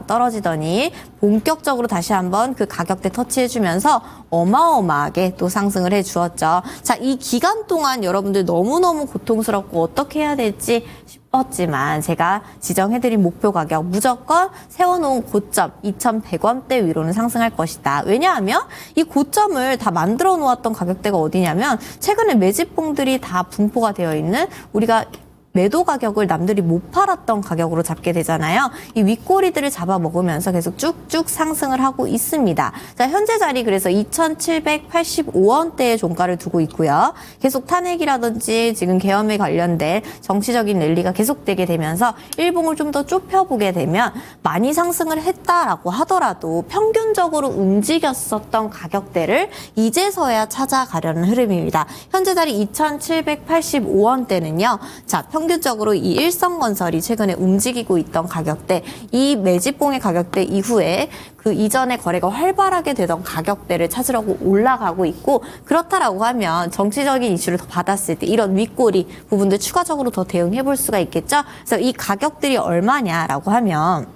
떨어지더니 본격적으로 다시 한번 그 가격대 터치해주면서 어마어마하게 또 상승을 해주었죠. 자, 이 기간 동안 여러분들 너무너무 고통스럽고 어떻게 해야 될지 싶었지만, 제가 지정해드린 목표 가격 무조건 세워놓은 고점 2,100원대 위로는 상승할 것이다. 왜냐하면 이 고점을 다 만들어 놓았던 가격대가 어디냐면, 최근에 매집봉들이 다 분포가 되어 있는, 우리가 매도 가격을 남들이 못 팔았던 가격으로 잡게 되잖아요. 이 윗꼬리들을 잡아먹으면서 계속 쭉쭉 상승을 하고 있습니다. 자, 현재 자리 그래서 2,785원대의 종가를 두고 있고요. 계속 탄핵이라든지 지금 계엄에 관련된 정치적인 랠리가 계속되게 되면서 일봉을 좀 더 좁혀보게 되면 많이 상승을 했다라고 하더라도 평균적으로 움직였었던 가격대를 이제서야 찾아가려는 흐름입니다. 현재 자리 2,785원대는요. 자, 평균적으로 이 일성건설이 최근에 움직이고 있던 가격대, 이 매집봉의 가격대 이후에 그 이전에 거래가 활발하게 되던 가격대를 찾으려고 올라가고 있고, 그렇다라고 하면 정치적인 이슈를 더 받았을 때 이런 윗꼬리 부분들 추가적으로 더 대응해 볼 수가 있겠죠. 그래서 이 가격들이 얼마냐라고 하면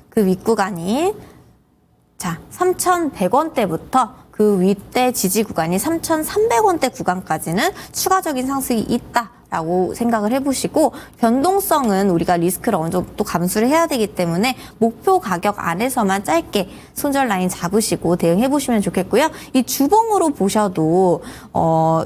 그 윗구간이, 자, 3,100원대부터 그 윗대 지지 구간이 3,300원대 구간까지는 추가적인 상승이 있다라고 생각을 해보시고, 변동성은 우리가 리스크를 어느 정도 또 감수를 해야 되기 때문에 목표 가격 안에서만 짧게 손절 라인 잡으시고 대응해보시면 좋겠고요. 이 주봉으로 보셔도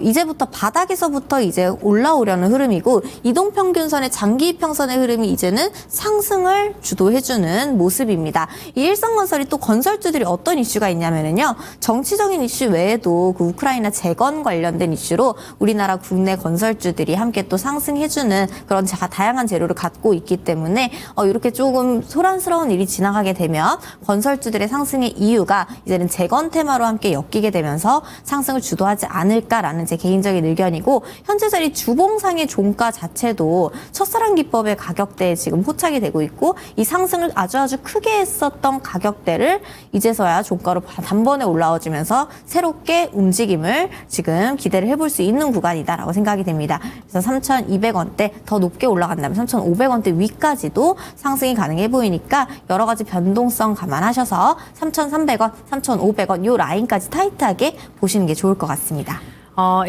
이제부터 바닥에서부터 이제 올라오려는 흐름이고, 이동평균선의 장기 이평선의 흐름이 이제는 상승을 주도해주는 모습입니다. 이 일성건설이 또 건설주들이 어떤 이슈가 있냐면요, 정치적인 이슈 외에도 그 우크라이나 재건 관련된 이슈로 우리나라 국내 건설주들이 함께 또 상승해주는 그런 다양한 재료를 갖고 있기 때문에 이렇게 조금 소란스러운 일이 지나가게 되면 건설주들의 상승의 이유가 이제는 재건 테마로 함께 엮이게 되면서 상승을 주도하지 않을까라는 제 개인적인 의견이고, 현재 자리 주봉상의 종가 자체도 첫사랑 기법의 가격대에 지금 호착이 되고 있고, 이 상승을 아주 크게 했었던 가격대를 이제서야 종가로 단번에 올라와주면서 새롭게 움직임을 지금 기대를 해볼 수 있는 구간이다라고 생각이 됩니다. 그래서 3,200원대 더 높게 올라간다면 3,500원대 위까지도 상승이 가능해 보이니까 여러 가지 변동성 감안하셔서 3,300원, 3,500원 요 라인까지 타이트하게 보시는 게 좋을 것 같습니다.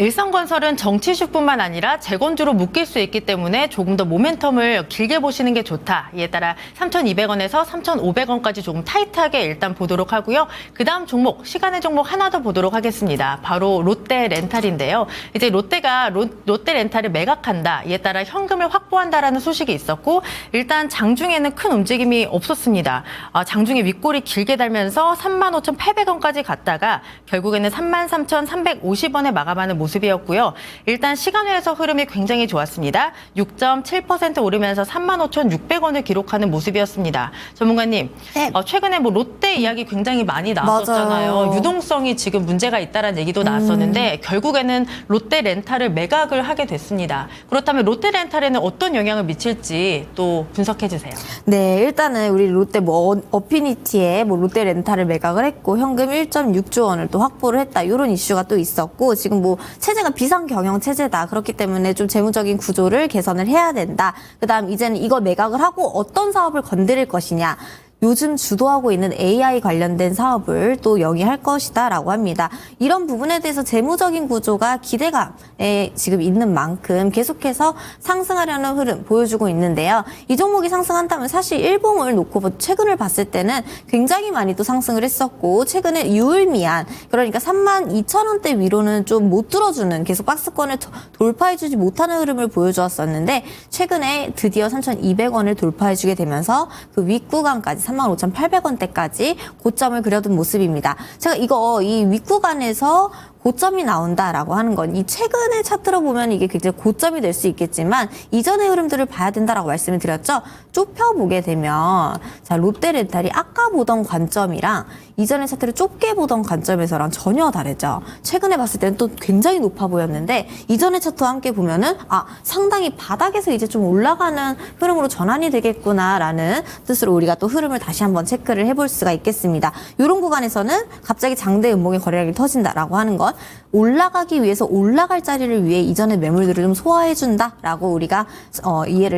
일성건설은 정치주뿐만 아니라 재건주로 묶일 수 있기 때문에 조금 더 모멘텀을 길게 보시는 게 좋다. 이에 따라 3,200원에서 3,500원까지 조금 타이트하게 일단 보도록 하고요. 그 다음 종목, 시간의 종목 하나 더 보도록 하겠습니다. 바로 롯데렌탈인데요. 이제 롯데가 롯데렌탈을 매각한다. 이에 따라 현금을 확보한다라는 소식이 있었고, 일단 장중에는 큰 움직임이 없었습니다. 장중에 윗골이 길게 달면서 35,800원까지 갔다가 결국에는 33,350원에 마감 마감하는 모습이었고요. 일단 시간외에서 흐름이 굉장히 좋았습니다. 6.7% 오르면서 35,600원을 기록하는 모습이었습니다. 전문가님, 네. 최근에 뭐 롯데 이야기 굉장히 많이 나왔었잖아요. 맞아요. 유동성이 지금 문제가 있다는 얘기도 나왔었는데 결국에는 롯데 렌탈을 매각을 하게 됐습니다. 그렇다면 롯데 렌탈에는 어떤 영향을 미칠지 또 분석해 주세요. 네, 일단은 우리 롯데 뭐 어피니티에 뭐 롯데 렌탈을 매각을 했고 현금 1.6조 원을 또 확보를 했다. 이런 이슈가 또 있었고 지금 뭐 체제가 비상 경영 체제다. 그렇기 때문에 좀 재무적인 구조를 개선을 해야 된다. 그다음 이제는 이거 매각을 하고 어떤 사업을 건드릴 것이냐. 요즘 주도하고 있는 AI 관련된 사업을 또 영위할 것이다라고 합니다. 이런 부분에 대해서 재무적인 구조가 기대감에 지금 있는 만큼 계속해서 상승하려는 흐름 보여주고 있는데요. 이 종목이 상승한다면 사실 일봉을 놓고 최근을 봤을 때는 굉장히 많이 또 상승을 했었고 최근에 유의미한 그러니까 32,000원대 위로는 좀 못 들어주는 계속 박스권을 돌파해주지 못하는 흐름을 보여주었었는데 최근에 드디어 3,200원을 돌파해주게 되면서 그 윗구간까지 35,800원대까지 고점을 그려둔 모습입니다. 제가 이 윗구간에서 고점이 나온다라고 하는 건 이 최근의 차트로 보면 이게 굉장히 고점이 될 수 있겠지만 이전의 흐름들을 봐야 된다라고 말씀을 드렸죠. 좁혀보게 되면 자 롯데렌탈이 아까 보던 관점이랑 이전의 차트를 좁게 보던 관점에서랑 전혀 다르죠. 최근에 봤을 때는 또 굉장히 높아 보였는데 이전의 차트와 함께 보면은 상당히 바닥에서 이제 좀 올라가는 흐름으로 전환이 되겠구나라는 뜻으로 우리가 또 흐름을 다시 한번 체크를 해볼 수가 있겠습니다. 이런 구간에서는 갑자기 장대 음봉의 거래량이 터진다라고 하는 건 올라가기 위해서 올라갈 자리를 위해 이전의 매물들을 좀 소화해준다라고 우리가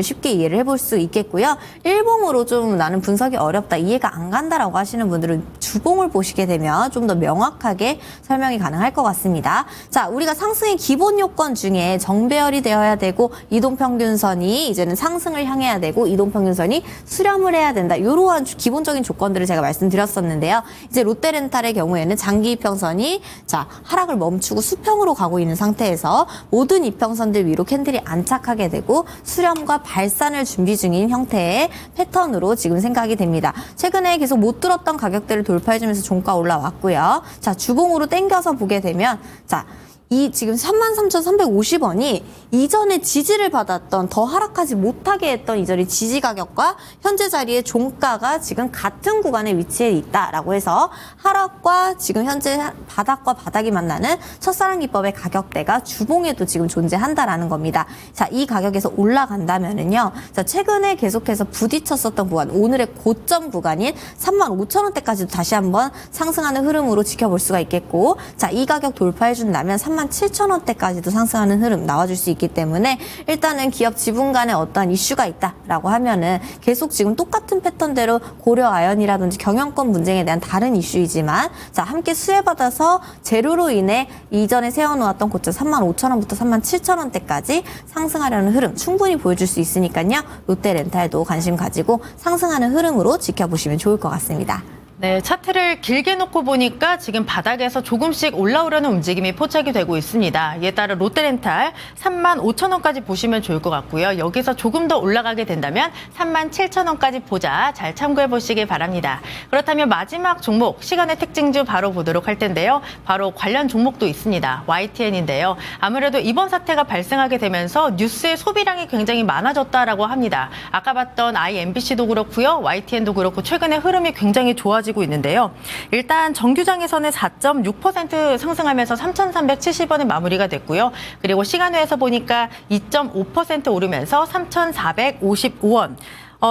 쉽게 이해를 해볼 수 있겠고요. 일봉으로 좀 나는 분석이 어렵다, 이해가 안 간다라고 하시는 분들은 주봉을 보시게 되면 좀 더 명확하게 설명이 가능할 것 같습니다. 자, 우리가 상승의 기본 요건 중에 정배열이 되어야 되고 이동평균선이 이제는 상승을 향해야 되고 이동평균선이 수렴을 해야 된다. 이러한 기본적인 조건들을 제가 말씀드렸었는데요. 이제 롯데렌탈의 경우에는 장기 이평선이 하락을 멈추고 수평으로 가고 있는 상태에서 모든 이평선들 위로 캔들이 안착하게 되고 수렴과 발산을 준비 중인 형태의 패턴으로 지금 생각이 됩니다. 최근에 계속 못 들었던 가격대를 돌파해주면서 종가 올라왔고요. 자, 주봉으로 당겨서 보게 되면 이 지금 33,350원이 이전에 지지를 받았던 더 하락하지 못하게 했던 이전의 지지 가격과 현재 자리의 종가가 지금 같은 구간에 위치해 있다라고 해서 하락과 지금 현재 바닥과 바닥이 만나는 첫사랑 기법의 가격대가 주봉에도 지금 존재한다라는 겁니다. 자, 이 가격에서 올라간다면은요. 자, 최근에 계속해서 부딪혔었던 구간, 오늘의 고점 구간인 35,000원대까지도 다시 한번 상승하는 흐름으로 지켜볼 수가 있겠고, 자, 이 가격 돌파해 준다면 37,000원대까지도 상승하는 흐름 나와줄 수 있기 때문에 일단은 기업 지분 간에 어떠한 이슈가 있다라고 하면은 계속 지금 똑같은 패턴대로 고려 아연이라든지 경영권 분쟁에 대한 다른 이슈이지만 자, 함께 수혜받아서 재료로 인해 이전에 세워놓았던 고점 35,000원부터 37,000원대까지 상승하려는 흐름 충분히 보여줄 수 있으니까요. 롯데렌탈도 관심 가지고 상승하는 흐름으로 지켜보시면 좋을 것 같습니다. 네, 차트를 길게 놓고 보니까 지금 바닥에서 조금씩 올라오려는 움직임이 포착이 되고 있습니다. 이에 따라 롯데렌탈 35,000원까지 보시면 좋을 것 같고요. 여기서 조금 더 올라가게 된다면 37,000원까지 보자. 잘 참고해 보시길 바랍니다. 그렇다면 마지막 종목, 시간의 특징주 바로 보도록 할 텐데요. 바로 관련 종목도 있습니다. YTN인데요. 아무래도 이번 사태가 발생하게 되면서 뉴스의 소비량이 굉장히 많아졌다라고 합니다. 아까 봤던 IMBC도 그렇고요. YTN도 그렇고 최근에 흐름이 굉장히 좋아지고 있는데요. 일단 정규장에서는 4.6% 상승하면서 3,370원에 마무리가 됐고요. 그리고 시간외에서 보니까 2.5% 오르면서 3,455원.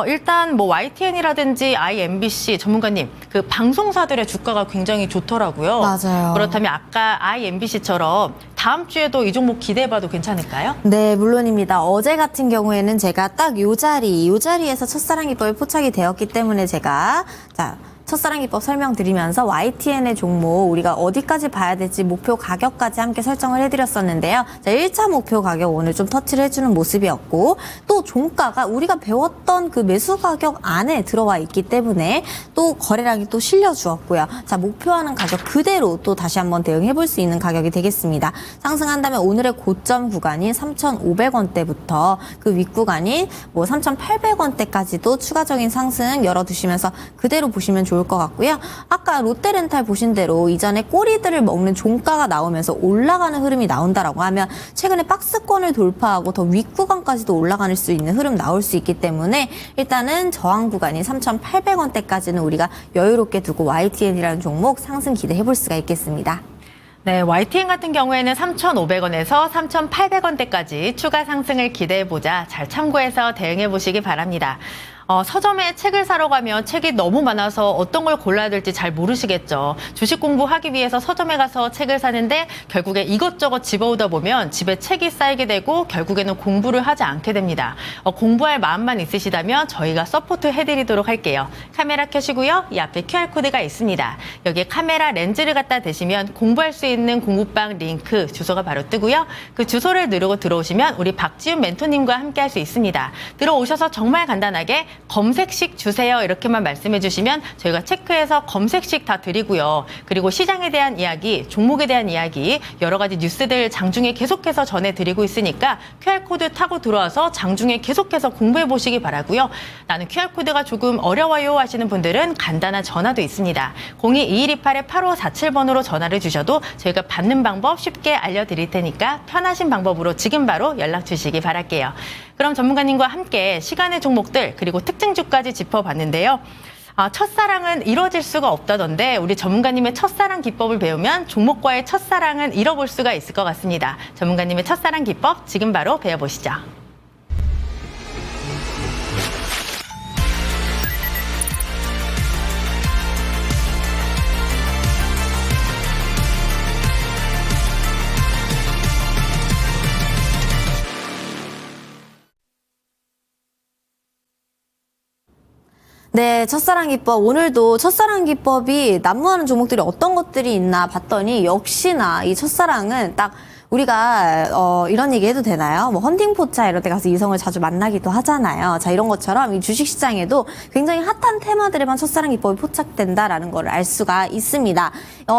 일단 뭐 YTN이라든지 IMBC 전문가님, 그 방송사들의 주가가 굉장히 좋더라고요. 맞아요. 그렇다면 아까 IMBC처럼 다음 주에도 이 종목 기대해봐도 괜찮을까요? 네, 물론입니다. 어제 같은 경우에는 제가 딱 요 자리에서 첫사랑 기법이 포착이 되었기 때문에 제가 첫사랑 기법 설명드리면서 YTN의 종목 우리가 어디까지 봐야 될지 목표 가격까지 함께 설정을 해드렸었는데요. 자, 1차 목표 가격 오늘 좀 터치를 해주는 모습이었고 또 종가가 우리가 배웠던 그 매수 가격 안에 들어와 있기 때문에 또 거래량이 또 실려주었고요. 자, 목표하는 가격 그대로 또 다시 한번 대응해볼 수 있는 가격이 되겠습니다. 상승한다면 오늘의 고점 구간인 3,500원대부터 그 윗구간인 3,800원대까지도 추가적인 상승 열어두시면서 그대로 보시면 좋을 좋을 것 같고요. 아까 롯데렌탈 보신 대로 이전에 꼬리들을 먹는 종가가 나오면서 올라가는 흐름이 나온다라고 하면 최근에 박스권을 돌파하고 더 윗구간까지도 올라갈 수 있는 흐름 나올 수 있기 때문에 일단은 저항 구간인 3,800원대까지는 우리가 여유롭게 두고 YTN이라는 종목 상승 기대해 볼 수가 있겠습니다. 네, YTN 같은 경우에는 3,500원에서 3,800원대까지 추가 상승을 기대해보자 잘 참고해서 대응해보시기 바랍니다. 서점에 책을 사러 가면 책이 너무 많아서 어떤 걸 골라야 될지 잘 모르시겠죠. 주식 공부하기 위해서 서점에 가서 책을 사는데 결국에 이것저것 집어오다 보면 집에 책이 쌓이게 되고 결국에는 공부를 하지 않게 됩니다. 공부할 마음만 있으시다면 저희가 서포트 해드리도록 할게요. 카메라 켜시고요. 이 앞에 QR코드가 있습니다. 여기에 카메라 렌즈를 갖다 대시면 공부할 수 있는 공부방 링크 주소가 바로 뜨고요. 그 주소를 누르고 들어오시면 우리 박지훈 멘토님과 함께 할 수 있습니다. 들어오셔서 정말 간단하게 검색식 주세요 이렇게만 말씀해 주시면 저희가 체크해서 검색식 다 드리고요. 그리고 시장에 대한 이야기, 종목에 대한 이야기, 여러 가지 뉴스들 장중에 계속해서 전해드리고 있으니까 QR코드 타고 들어와서 장중에 계속해서 공부해 보시기 바라고요. 나는 QR코드가 조금 어려워요 하시는 분들은 간단한 전화도 있습니다. 02-2128-8547번으로 전화를 주셔도 저희가 받는 방법 쉽게 알려드릴 테니까 편하신 방법으로 지금 바로 연락 주시기 바랄게요. 그럼 전문가님과 함께 시간의 종목들 그리고 특징주까지 짚어봤는데요. 첫사랑은 이뤄질 수가 없다던데 우리 전문가님의 첫사랑 기법을 배우면 종목과의 첫사랑은 잃어볼 수가 있을 것 같습니다. 전문가님의 첫사랑 기법 지금 바로 배워보시죠. 네, 첫사랑 기법. 오늘도 첫사랑 기법이 난무하는 종목들이 어떤 것들이 있나 봤더니 역시나 이 첫사랑은 딱 우리가 이런 얘기 해도 되나요? 뭐 헌팅포차 이런 데 가서 이성을 자주 만나기도 하잖아요. 자, 이런 것처럼 이 주식시장에도 굉장히 핫한 테마들에만 첫사랑 기법이 포착된다라는 걸 알 수가 있습니다.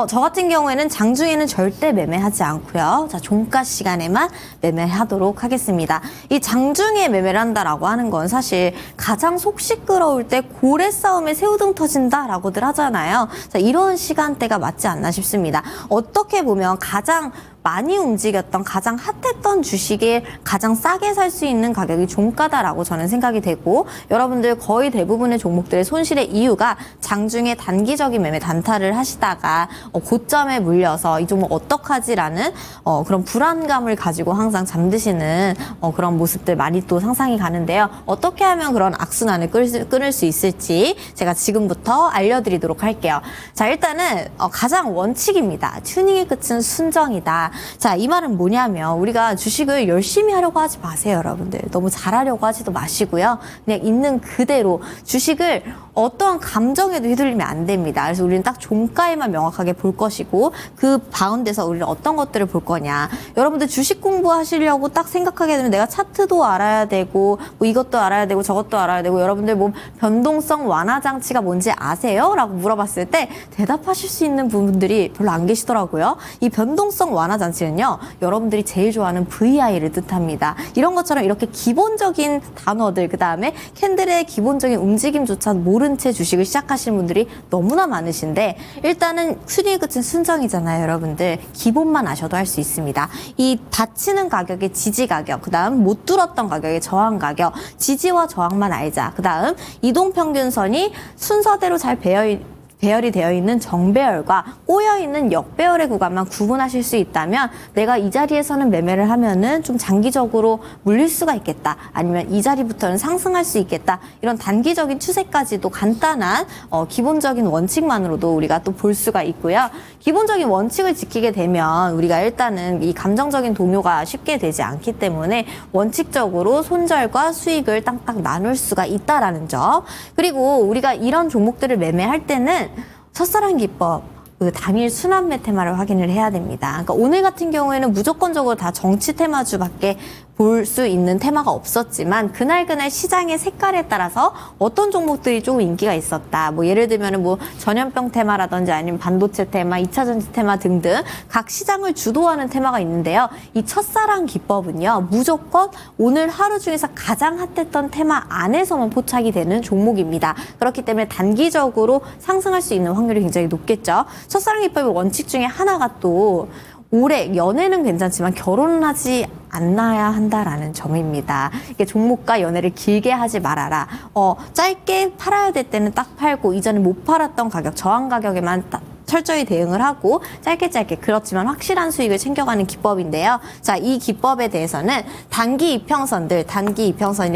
저 같은 경우에는 장중에는 절대 매매하지 않고요. 자, 종가 시간에만 매매하도록 하겠습니다. 이 장중에 매매를 한다라고 하는 건 사실 가장 속 시끄러울 때 고래 싸움에 새우등 터진다라고들 하잖아요. 자, 이런 시간대가 맞지 않나 싶습니다. 어떻게 보면 가장 많이 움직였던 가장 핫했던 주식에 가장 싸게 살 수 있는 가격이 종가다라고 저는 생각이 되고 여러분들 거의 대부분의 종목들의 손실의 이유가 장중에 단기적인 매매 단타를 하시다가 고점에 물려서 이 종목 어떡하지라는 그런 불안감을 가지고 항상 잠드시는 그런 모습들 많이 또 상상이 가는데요. 어떻게 하면 그런 악순환을 끊을 수 있을지 제가 지금부터 알려드리도록 할게요. 자, 일단은 가장 원칙입니다. 튜닝의 끝은 순정이다. 자, 이 말은 뭐냐면 우리가 주식을 열심히 하려고 하지 마세요, 여러분들. 너무 잘하려고 하지도 마시고요. 그냥 있는 그대로 주식을 어떠한 감정에도 휘둘리면 안 됩니다. 그래서 우리는 딱 종가에만 명확하게 볼 것이고 그 가운데서 우리는 어떤 것들을 볼 거냐. 여러분들 주식 공부하시려고 딱 생각하게 되면 내가 차트도 알아야 되고 뭐 이것도 알아야 되고 저것도 알아야 되고 여러분들 뭐 변동성 완화 장치가 뭔지 아세요? 라고 물어봤을 때 대답하실 수 있는 분들이 별로 안 계시더라고요. 이 변동성 완화 장치는요. 여러분들이 제일 좋아하는 VI를 뜻합니다. 이런 것처럼 이렇게 기본적인 단어들 그다음에 캔들의 기본적인 움직임조차 모르는 채 주식을 시작하시는 분들이 너무나 많으신데 일단은 튜닝의 끝은 순정이잖아요. 여러분들 기본만 아셔도 할 수 있습니다. 이 닫히는 가격의 지지 가격 그다음 못 뚫었던 가격의 저항 가격 지지와 저항만 알자. 그다음 이동평균선이 순서대로 잘 배열이 되어 있는 정배열과 꼬여있는 역배열의 구간만 구분하실 수 있다면 내가 이 자리에서는 매매를 하면은 좀 장기적으로 물릴 수가 있겠다. 아니면 이 자리부터는 상승할 수 있겠다. 이런 단기적인 추세까지도 간단한 기본적인 원칙만으로도 우리가 또 볼 수가 있고요. 기본적인 원칙을 지키게 되면 우리가 일단은 이 감정적인 동요가 쉽게 되지 않기 때문에 원칙적으로 손절과 수익을 딱딱 나눌 수가 있다라는 점. 그리고 우리가 이런 종목들을 매매할 때는 첫사랑 기법, 그 단일 순환매 테마를 확인을 해야 됩니다. 그러니까 오늘 같은 경우에는 무조건적으로 다 정치 테마주밖에 볼 수 있는 테마가 없었지만 그날 시장의 색깔에 따라서 어떤 종목들이 조금 인기가 있었다. 뭐 예를 들면은 뭐 전염병 테마라든지 아니면 반도체 테마, 2차 전지 테마 등등 각 시장을 주도하는 테마가 있는데요. 이 첫사랑 기법은요. 무조건 오늘 하루 중에서 가장 핫했던 테마 안에서만 포착이 되는 종목입니다. 그렇기 때문에 단기적으로 상승할 수 있는 확률이 굉장히 높겠죠. 첫사랑 기법의 원칙 중에 하나가 또 올해 연애는 괜찮지만 결혼은 하지 않아야 한다라는 점입니다. 이게 종목과 연애를 길게 하지 말아라. 짧게 팔아야 될 때는 딱 팔고 이전에 못 팔았던 가격, 저항 가격에만 딱 철저히 대응을 하고 짧게 그렇지만 확실한 수익을 챙겨가는 기법인데요. 자, 이 기법에 대해서는 단기 이평선들,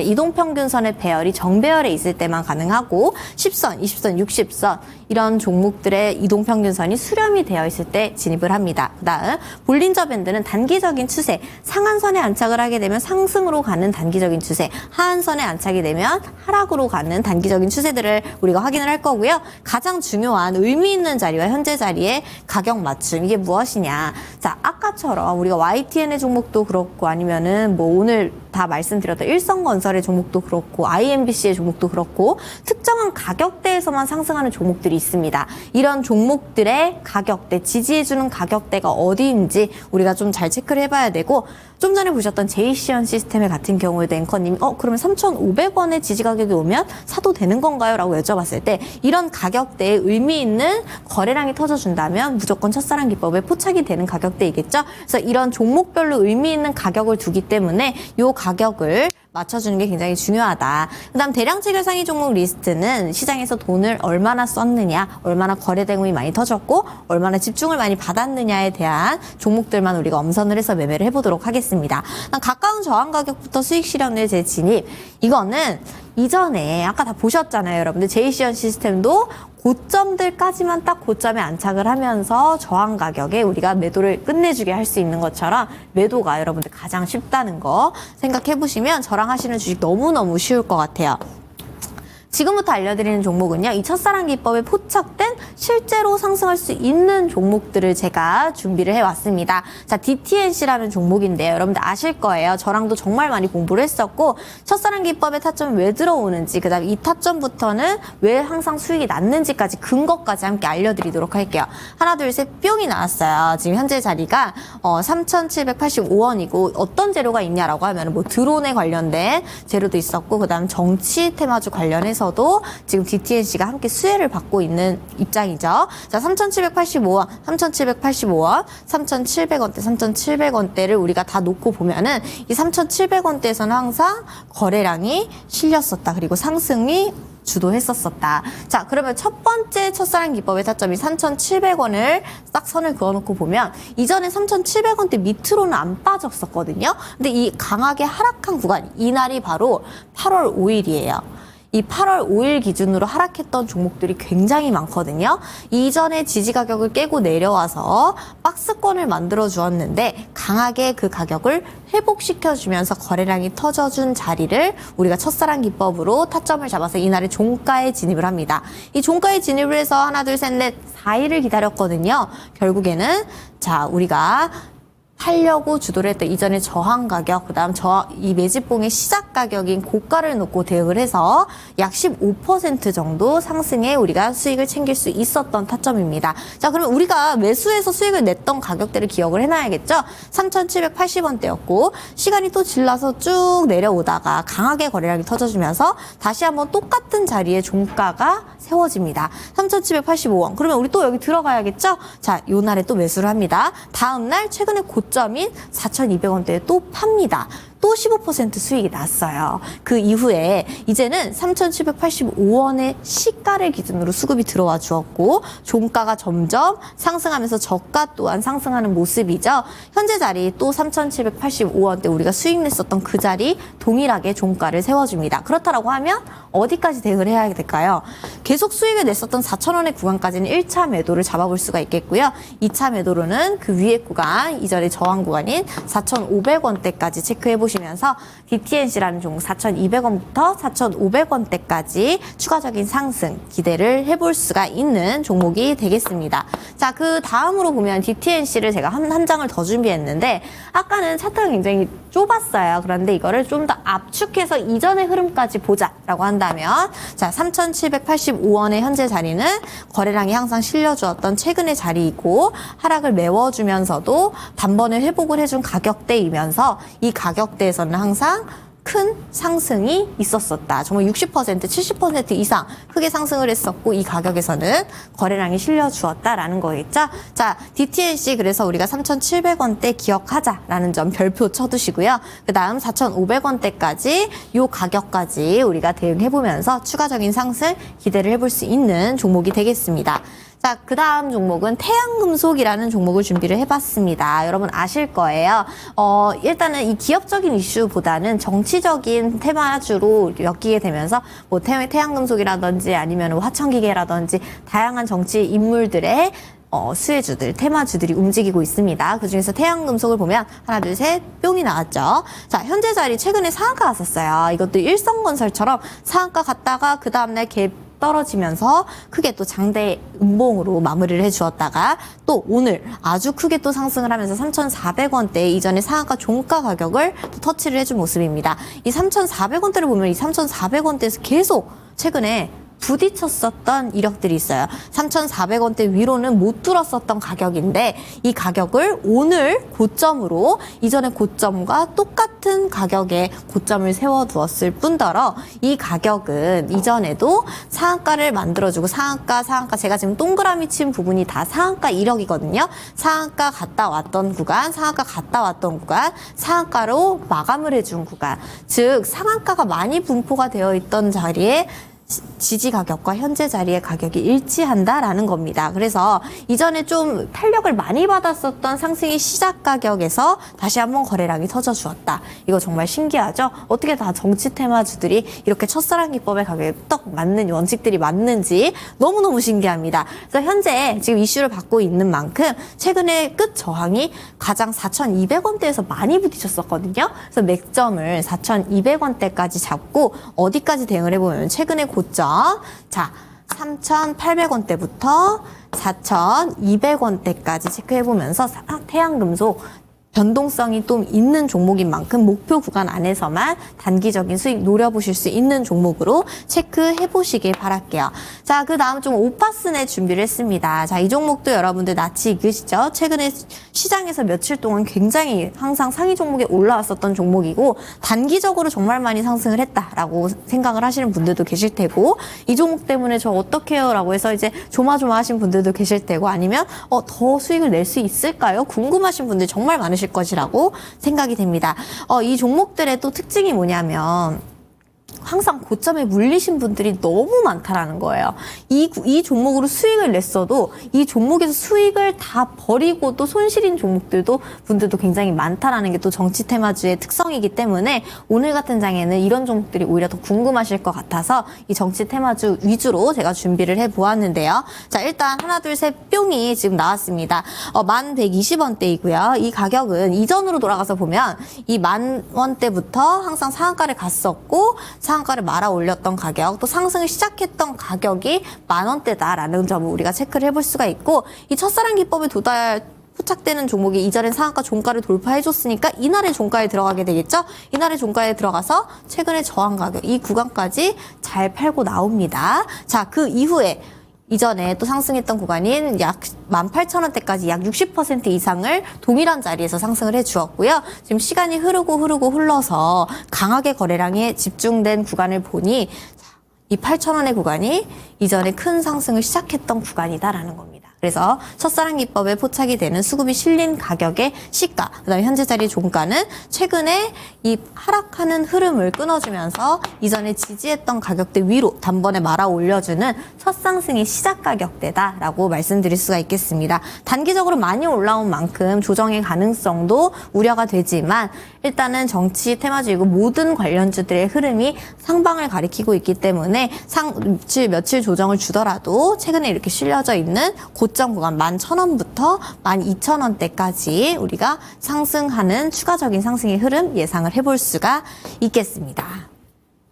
이동평균선의 배열이 정배열에 있을 때만 가능하고 10선, 20선, 60선 이런 종목들의 이동평균선이 수렴이 되어 있을 때 진입을 합니다. 그다음 볼린저 밴드는 단기적인 추세, 상한선에 안착을 하게 되면 상승으로 가는 단기적인 추세, 하한선에 안착이 되면 하락으로 가는 단기적인 추세들을 우리가 확인을 할 거고요. 가장 중요한 의미 있는 자리와 현재 자리의 가격 맞춤, 이게 무엇이냐. 자, 아까처럼 우리가 YTN의 종목도 그렇고 아니면은 뭐 오늘 다 말씀드렸던 일성건설의 종목도 그렇고 IMBC의 종목도 그렇고 특정한 가격대에서만 상승하는 종목들이 있습니다. 이런 종목들의 가격대, 지지해주는 가격대가 어디인지 우리가 좀 잘 체크를 해봐야 되고, 좀 전에 보셨던 제이시언 시스템의 같은 경우에도 앵커님이 그러면 3,500원의 지지 가격이 오면 사도 되는 건가요? 라고 여쭤봤을 때 이런 가격대에 의미 있는 거래량이 터져준다면 무조건 첫사랑 기법에 포착이 되는 가격대이겠죠. 그래서 이런 종목별로 의미 있는 가격을 두기 때문에 이 가격을 맞춰주는 게 굉장히 중요하다. 그다음 대량 체결 상위 종목 리스트는 시장에서 돈을 얼마나 썼느냐, 얼마나 거래 대금이 많이 터졌고 얼마나 집중을 많이 받았느냐에 대한 종목들만 우리가 엄선을 해서 매매를 해보도록 하겠습니다. 가까운 저항 가격부터 수익 실현의 재진입, 이거는 이전에 아까 다 보셨잖아요, 여러분들. 제이시언 시스템도 고점들까지만 딱 고점에 안착을 하면서 저항 가격에 우리가 매도를 끝내주게 할 수 있는 것처럼 매도가 여러분들 가장 쉽다는 거 생각해 보시면 저랑 하시는 주식 너무너무 쉬울 것 같아요. 지금부터 알려드리는 종목은요, 이 첫사랑 기법에 포착된 실제로 상승할 수 있는 종목들을 제가 준비를 해왔습니다. 자, DTNC라는 종목인데요. 여러분들 아실 거예요. 저랑도 정말 많이 공부를 했었고, 첫사랑 기법의 타점이 왜 들어오는지, 그 다음에 이 타점부터는 왜 항상 수익이 났는지까지 근거까지 함께 알려드리도록 할게요. 하나, 둘, 셋, 뿅이 나왔어요. 지금 현재 자리가 3,785원이고 어떤 재료가 있냐라고 하면 뭐 드론에 관련된 재료도 있었고, 그 다음 정치 테마주 관련해서 도 지금 DTNC가 함께 수혜를 받고 있는 입장이죠. 자, 3,785원, 3,785원, 3,700원대, 3,700원대를 우리가 다 놓고 보면은 이 3,700원대에서는 항상 거래량이 실렸었다. 그리고 상승이 주도했었다. 자, 그러면 첫 번째 첫사랑 기법의 타점이 3,700원을 딱 선을 그어놓고 보면 이전에 3,700원대 밑으로는 안 빠졌었거든요. 근데 이 강하게 하락한 구간, 이날이 바로 8월 5일이에요. 이 8월 5일 기준으로 하락했던 종목들이 굉장히 많거든요. 이전에 지지 가격을 깨고 내려와서 박스권을 만들어 주었는데 강하게 그 가격을 회복시켜주면서 거래량이 터져준 자리를 우리가 첫사랑 기법으로 타점을 잡아서 이날의 종가에 진입을 합니다. 이 종가에 진입을 해서 하나, 둘, 셋, 넷, 4일을 기다렸거든요. 결국에는 자, 우리가 팔려고 주도를 했던 이전의 저항 가격, 그다음 이 매집봉의 시작 가격인 고가를 놓고 대응을 해서 약 15% 정도 상승에 우리가 수익을 챙길 수 있었던 타점입니다. 자, 그러면 우리가 매수해서 수익을 냈던 가격대를 기억을 해놔야겠죠? 3,780원대였고 시간이 또 질러서 쭉 내려오다가 강하게 거래량이 터져주면서 다시 한번 똑같은 자리에 종가가 세워집니다. 3,785원. 그러면 우리 또 여기 들어가야겠죠? 자, 요 날에 또 매수를 합니다. 다음 날 최근에 고점인 4,200원대에 또 팝니다. 또 15% 수익이 났어요. 그 이후에 이제는 3,785원의 시가를 기준으로 수급이 들어와 주었고 종가가 점점 상승하면서 저가 또한 상승하는 모습이죠. 현재 자리 또 3,785원대 우리가 수익 냈었던 그 자리 동일하게 종가를 세워줍니다. 그렇다고 하면 어디까지 대응을 해야 될까요? 계속 수익을 냈었던 4,000원의 구간까지는 1차 매도를 잡아볼 수가 있겠고요. 2차 매도로는 그 위에 구간, 이전의 저항 구간인 4,500원대까지 체크해 보시면서 DTNC라는 종목 4,200원부터 4,500원대까지 추가적인 상승 기대를 해볼 수가 있는 종목이 되겠습니다. 자, 그 다음으로 보면 DTNC를 제가 한 장을 더 준비했는데 아까는 차트가 굉장히 좁았어요. 그런데 이거를 좀 더 압축해서 이전의 흐름까지 보자라고 한다면 자 3,785원의 현재 자리는 거래량이 항상 실려주었던 최근의 자리이고 하락을 메워주면서도 단번에 회복을 해준 가격대이면서 이 가격대에서는 항상 큰 상승이 있었었다. 정말 60%, 70% 이상 크게 상승을 했었고 이 가격에서는 거래량이 실려주었다라는 거겠죠. 자, DTNC 그래서 우리가 3,700원대 기억하자라는 점 별표 쳐두시고요. 그 다음 4,500원대까지 요 가격까지 우리가 대응해보면서 추가적인 상승 기대를 해볼 수 있는 종목이 되겠습니다. 자, 그 다음 종목은 태양금속이라는 종목을 준비를 해봤습니다. 여러분 아실 거예요. 일단은 이 기업적인 이슈보다는 정치적인 테마주로 엮이게 되면서 뭐 태양금속이라든지 아니면 화천기계라든지 다양한 정치 인물들의 수혜주들, 테마주들이 움직이고 있습니다. 그중에서 태양금속을 보면 하나, 둘, 셋, 뿅이 나왔죠. 자, 현재 자리 최근에 상한가 갔었어요. 이것도 일성건설처럼 상한가 갔다가 그 다음날 갭 떨어지면서 크게 또 장대 음봉으로 마무리를 해주었다가 또 오늘 아주 크게 또 상승을 하면서 3,400원대 이전에 상한가 종가 가격을 또 터치를 해준 모습입니다. 이 3,400원대를 보면 이 3,400원대에서 계속 최근에 부딪혔었던 이력들이 있어요. 3,400원대 위로는 못 뚫었었던 가격인데 이 가격을 오늘 고점으로 이전의 고점과 똑같은 가격에 고점을 세워두었을 뿐더러 이 가격은 이전에도 상한가를 만들어주고 상한가 제가 지금 동그라미 친 부분이 다 상한가 이력이거든요. 상한가 갔다 왔던 구간, 상한가 갔다 왔던 구간, 상한가로 마감을 해준 구간, 즉 상한가가 많이 분포가 되어 있던 자리에 지지 가격과 현재 자리의 가격이 일치한다라는 겁니다. 그래서 이전에 좀 탄력을 많이 받았었던 상승의 시작 가격에서 다시 한번 거래량이 터져주었다. 이거 정말 신기하죠? 어떻게 다 정치 테마주들이 이렇게 첫사랑 기법의 가격에 딱 맞는 원칙들이 맞는지 너무너무 신기합니다. 그래서 현재 지금 이슈를 받고 있는 만큼 최근에 끝 저항이 가장 4,200원대에서 많이 부딪혔었거든요. 그래서 맥점을 4,200원대까지 잡고 어디까지 대응을 해보면 최근에 고점 자 3,800원대부터 4,200원대까지 체크해보면서 태양금속 변동성이 좀 있는 종목인 만큼 목표 구간 안에서만 단기적인 수익 노려보실 수 있는 종목으로 체크해 보시길 바랄게요. 자, 그 다음 좀 오파스넷 준비를 했습니다. 자, 이 종목도 여러분들 낯이 익으시죠? 최근에 시장에서 며칠 동안 굉장히 항상 상위 종목에 올라왔었던 종목이고 단기적으로 정말 많이 상승을 했다라고 생각을 하시는 분들도 계실 테고 이 종목 때문에 저 어떡해요? 라고 해서 이제 조마조마하신 분들도 계실 테고 아니면 더 수익을 낼 수 있을까요? 궁금하신 분들 정말 많으실 것이라고 생각이 됩니다. 이 종목들의 또 특징이 뭐냐면 항상 고점에 물리신 분들이 너무 많다라는 거예요. 이 종목으로 수익을 냈어도 이 종목에서 수익을 다 버리고 또 손실인 분들도 굉장히 많다라는 게 또 정치 테마주의 특성이기 때문에 오늘 같은 장에는 이런 종목들이 오히려 더 궁금하실 것 같아서 이 정치 테마주 위주로 제가 준비를 해보았는데요. 자, 일단 하나, 둘, 셋 뿅이 지금 나왔습니다. 1,120원대이고요. 이 가격은 이전으로 돌아가서 보면 이 10,000원대부터 항상 상한가를 갔었고 상한가를 말아 올렸던 가격, 또 상승을 시작했던 가격이 10,000원대다라는 점을 우리가 체크를 해볼 수가 있고 이 첫사랑 기법에 포착되는 종목이 이전에 상한가 종가를 돌파해줬으니까 이날의 종가에 들어가게 되겠죠? 이날의 종가에 들어가서 최근의 저항 가격, 이 구간까지 잘 팔고 나옵니다. 자, 그 이후에 이전에 또 상승했던 구간인 약 18,000원대까지 약 60% 이상을 동일한 자리에서 상승을 해주었고요. 지금 시간이 흘러서 강하게 거래량에 집중된 구간을 보니 이 8,000원의 구간이 이전에 큰 상승을 시작했던 구간이다라는 겁니다. 그래서 첫사랑 기법에 포착이 되는 수급이 실린 가격의 시가, 그다음에 현재 자리 종가는 최근에 이 하락하는 흐름을 끊어주면서 이전에 지지했던 가격대 위로 단번에 말아 올려주는 첫 상승의 시작 가격대다라고 말씀드릴 수가 있겠습니다. 단기적으로 많이 올라온 만큼 조정의 가능성도 우려가 되지만 일단은 정치 테마주이고 모든 관련주들의 흐름이 상방을 가리키고 있기 때문에 며칠 조정을 주더라도 최근에 이렇게 실려져 있는 고점 구간 11,000원부터 12,000원대까지 우리가 상승하는 추가적인 상승의 흐름 예상을 해볼 수가 있겠습니다.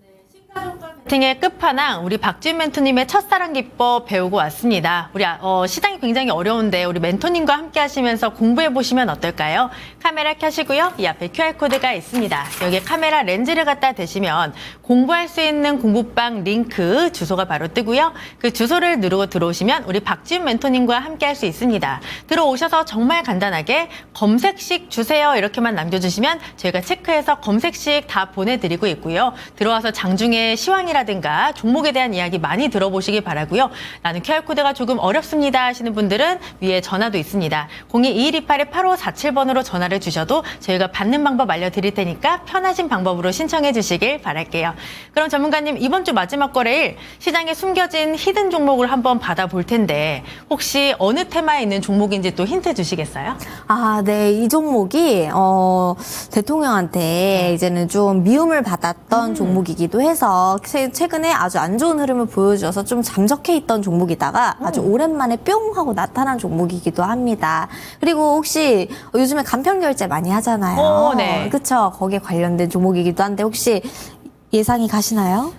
네, 시가종가 마케팅의 끝판왕 우리 박지훈 멘토님의 첫사랑 기법 배우고 왔습니다. 우리 시장이 굉장히 어려운데 우리 멘토님과 함께 하시면서 공부해 보시면 어떨까요? 카메라 켜시고요. 이 앞에 QR코드가 있습니다. 여기에 카메라 렌즈를 갖다 대시면 공부할 수 있는 공부방 링크 주소가 바로 뜨고요. 그 주소를 누르고 들어오시면 우리 박지훈 멘토님과 함께 할 수 있습니다. 들어오셔서 정말 간단하게 검색식 주세요 이렇게만 남겨주시면 저희가 체크해서 검색식 다 보내드리고 있고요. 들어와서 장중에 시황이라든가 종목에 대한 이야기 많이 들어보시기 바라고요. 나는 QR코드가 조금 어렵습니다 하시는 분들은 위에 전화도 있습니다. 02-2128-8547번으로 전화를 주셔도 저희가 받는 방법 알려드릴 테니까 편하신 방법으로 신청해 주시길 바랄게요. 그럼 전문가님 이번 주 마지막 거래일 시장에 숨겨진 히든 종목을 한번 받아볼 텐데 혹시 어느 테마에 있는 종목인지 또 힌트 주시겠어요? 아, 네. 이 종목이, 대통령한테 이제는 좀 미움을 받았던 종목이기도 해서 최근에 아주 안 좋은 흐름을 보여줘서 좀 잠적해 있던 종목이다가 아주 오랜만에 뿅 하고 나타난 종목이기도 합니다. 그리고 혹시 요즘에 간편 결제 많이 하잖아요. 네. 그쵸. 거기에 관련된 종목이기도 한데 혹시 예상이 가시나요?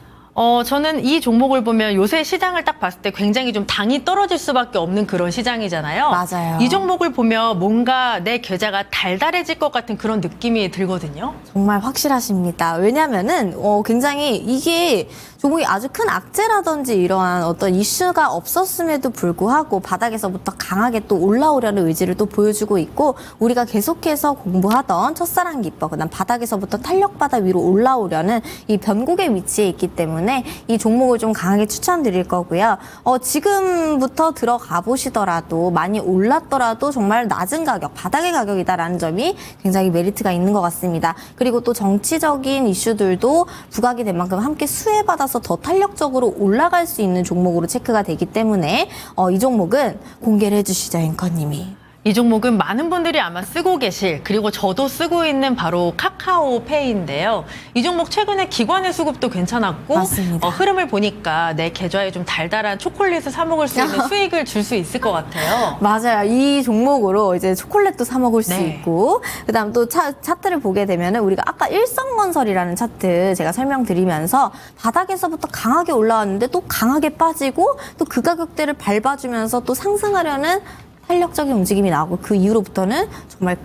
저는 이 종목을 보면 요새 시장을 딱 봤을 때 굉장히 좀 당이 떨어질 수밖에 없는 그런 시장이잖아요. 맞아요. 이 종목을 보면 뭔가 내 계좌가 달달해질 것 같은 그런 느낌이 들거든요. 정말 확실하십니다. 왜냐면은, 굉장히 이게 종목이 아주 큰 악재라든지 이러한 어떤 이슈가 없었음에도 불구하고 바닥에서부터 강하게 또 올라오려는 의지를 또 보여주고 있고 우리가 계속해서 공부하던 첫사랑 기법, 그다음 바닥에서부터 탄력받아 위로 올라오려는 이 변곡의 위치에 있기 때문에 이 종목을 좀 강하게 추천드릴 거고요. 지금부터 들어가 보시더라도 많이 올랐더라도 정말 낮은 가격, 바닥의 가격이다라는 점이 굉장히 메리트가 있는 것 같습니다. 그리고 또 정치적인 이슈들도 부각이 된 만큼 함께 수혜받아서 더 탄력적으로 올라갈 수 있는 종목으로 체크가 되기 때문에 이 종목은 공개를 해주시죠, 앵커님이. 이 종목은 많은 분들이 아마 쓰고 계실 그리고 저도 쓰고 있는 바로 카카오페이인데요. 이 종목 최근에 기관의 수급도 괜찮았고 맞습니다. 흐름을 보니까 내 계좌에 좀 달달한 초콜릿을 사 먹을 수 있는 수익을 줄 수 있을 것 같아요. 맞아요. 이 종목으로 이제 초콜릿도 사 먹을 수 네. 있고, 그다음 또 차트를 보게 되면은 우리가 아까 일성건설이라는 차트 제가 설명드리면서 바닥에서부터 강하게 올라왔는데 또 강하게 빠지고 또 그 가격대를 밟아주면서 또 상승하려는 탄력적인 움직임이 나오고 그 이후로부터는 정말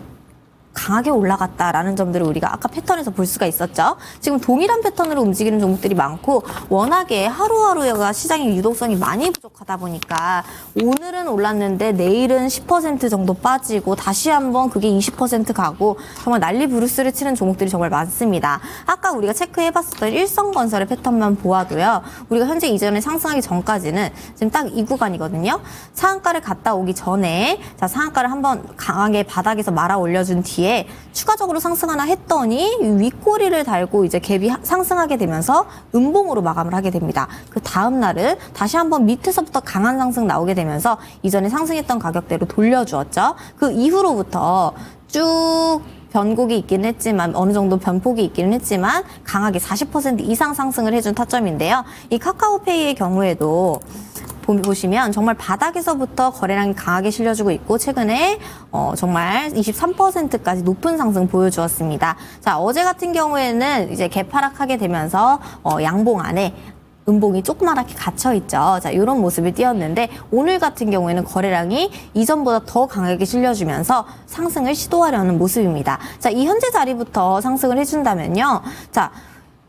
강하게 올라갔다라는 점들을 우리가 아까 패턴에서 볼 수가 있었죠. 지금 동일한 패턴으로 움직이는 종목들이 많고 워낙에 하루하루가 시장의 유동성이 많이 부족하다 보니까 오늘은 올랐는데 내일은 10% 정도 빠지고 다시 한번 그게 20% 가고 정말 난리 부르스를 치는 종목들이 정말 많습니다. 아까 우리가 체크해봤었던 일성건설의 패턴만 보아도요. 우리가 현재 이전에 상승하기 전까지는 지금 딱 이 구간이거든요. 상한가를 갔다 오기 전에 자 상한가를 한번 강하게 바닥에서 말아 올려준 뒤에 추가적으로 상승하나 했더니 윗꼬리를 달고 이제 갭이 상승하게 되면서 음봉으로 마감을 하게 됩니다. 그 다음 날은 다시 한번 밑에서부터 강한 상승 나오게 되면서 이전에 상승했던 가격대로 돌려주었죠. 그 이후로부터 쭉 변곡이 있기는 했지만 어느 정도 변폭이 있기는 했지만 강하게 40% 이상 상승을 해준 타점인데요. 이 카카오페이의 경우에도 보시면 정말 바닥에서부터 거래량이 강하게 실려주고 있고 최근에 정말 23%까지 높은 상승 보여주었습니다. 자, 어제 같은 경우에는 이제 개파락하게 되면서 양봉 안에 음봉이 조그맣게 갇혀있죠. 자, 이런 모습을 띄었는데 오늘 같은 경우에는 거래량이 이전보다 더 강하게 실려주면서 상승을 시도하려는 모습입니다. 자, 이 현재 자리부터 상승을 해준다면요. 자,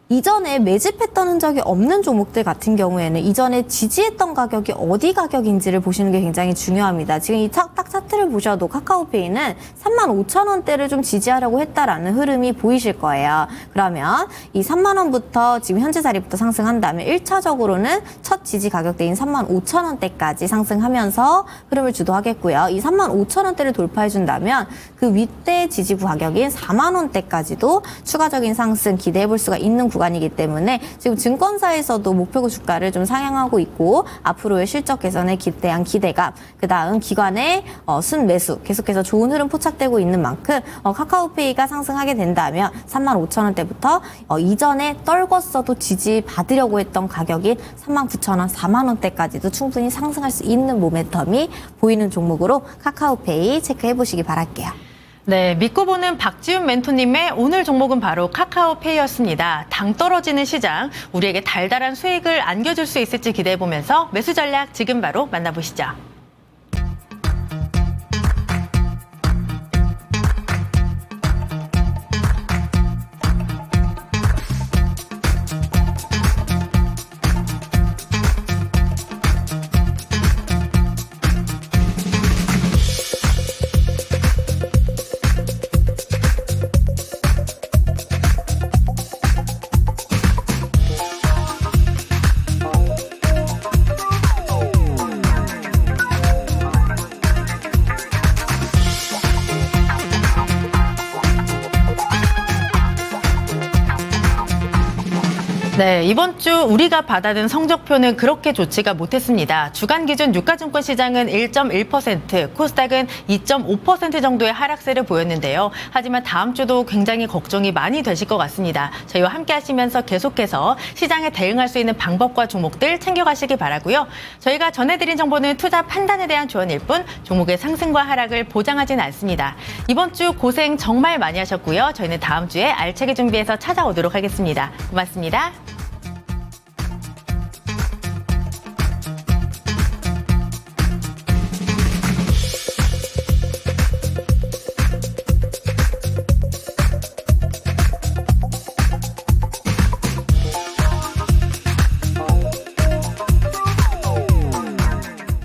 이전에 매집했던 흔적이 없는 종목들 같은 경우에는 이전에 지지했던 가격이 어디 가격인지를 보시는 게 굉장히 중요합니다. 지금 이 딱 차트를 보셔도 카카오페이는 35,000원대를 좀 지지하려고 했다라는 흐름이 보이실 거예요. 그러면 이 3만원부터 지금 현재 자리부터 상승한다면 1차적으로는 첫 지지 가격대인 35,000원대까지 상승하면서 흐름을 주도하겠고요. 이 35,000원대를 돌파해준다면 그 윗대 지지부 가격인 4만원대까지도 추가적인 상승 기대해 볼 수가 있는 구간이기 때문에 지금 증권사에서도 목표 주가를 좀 상향하고 있고 앞으로의 실적 개선에 대한 기대감, 그 다음 기관의 순매수 계속해서 좋은 흐름 포착되고 있는 만큼 카카오페이가 상승하게 된다면 35,000원대부터 이전에 떨궜어도 지지받으려고 했던 가격인 39,000원, 4만원대까지도 충분히 상승할 수 있는 모멘텀이 보이는 종목으로 카카오페이 체크해 보시기 바랄게요. 네, 믿고 보는 박지훈 멘토님의 오늘 종목은 바로 카카오페이였습니다. 당 떨어지는 시장, 우리에게 달달한 수익을 안겨줄 수 있을지 기대해보면서 매수 전략 지금 바로 만나보시죠. 네, 이번 주 우리가 받아든 성적표는 그렇게 좋지가 못했습니다. 주간 기준 유가증권 시장은 1.1%, 코스닥은 2.5% 정도의 하락세를 보였는데요. 하지만 다음 주도 굉장히 걱정이 많이 되실 것 같습니다. 저희와 함께 하시면서 계속해서 시장에 대응할 수 있는 방법과 종목들 챙겨가시기 바라고요. 저희가 전해드린 정보는 투자 판단에 대한 조언일 뿐 종목의 상승과 하락을 보장하진 않습니다. 이번 주 고생 정말 많이 하셨고요. 저희는 다음 주에 알차게 준비해서 찾아오도록 하겠습니다. 고맙습니다.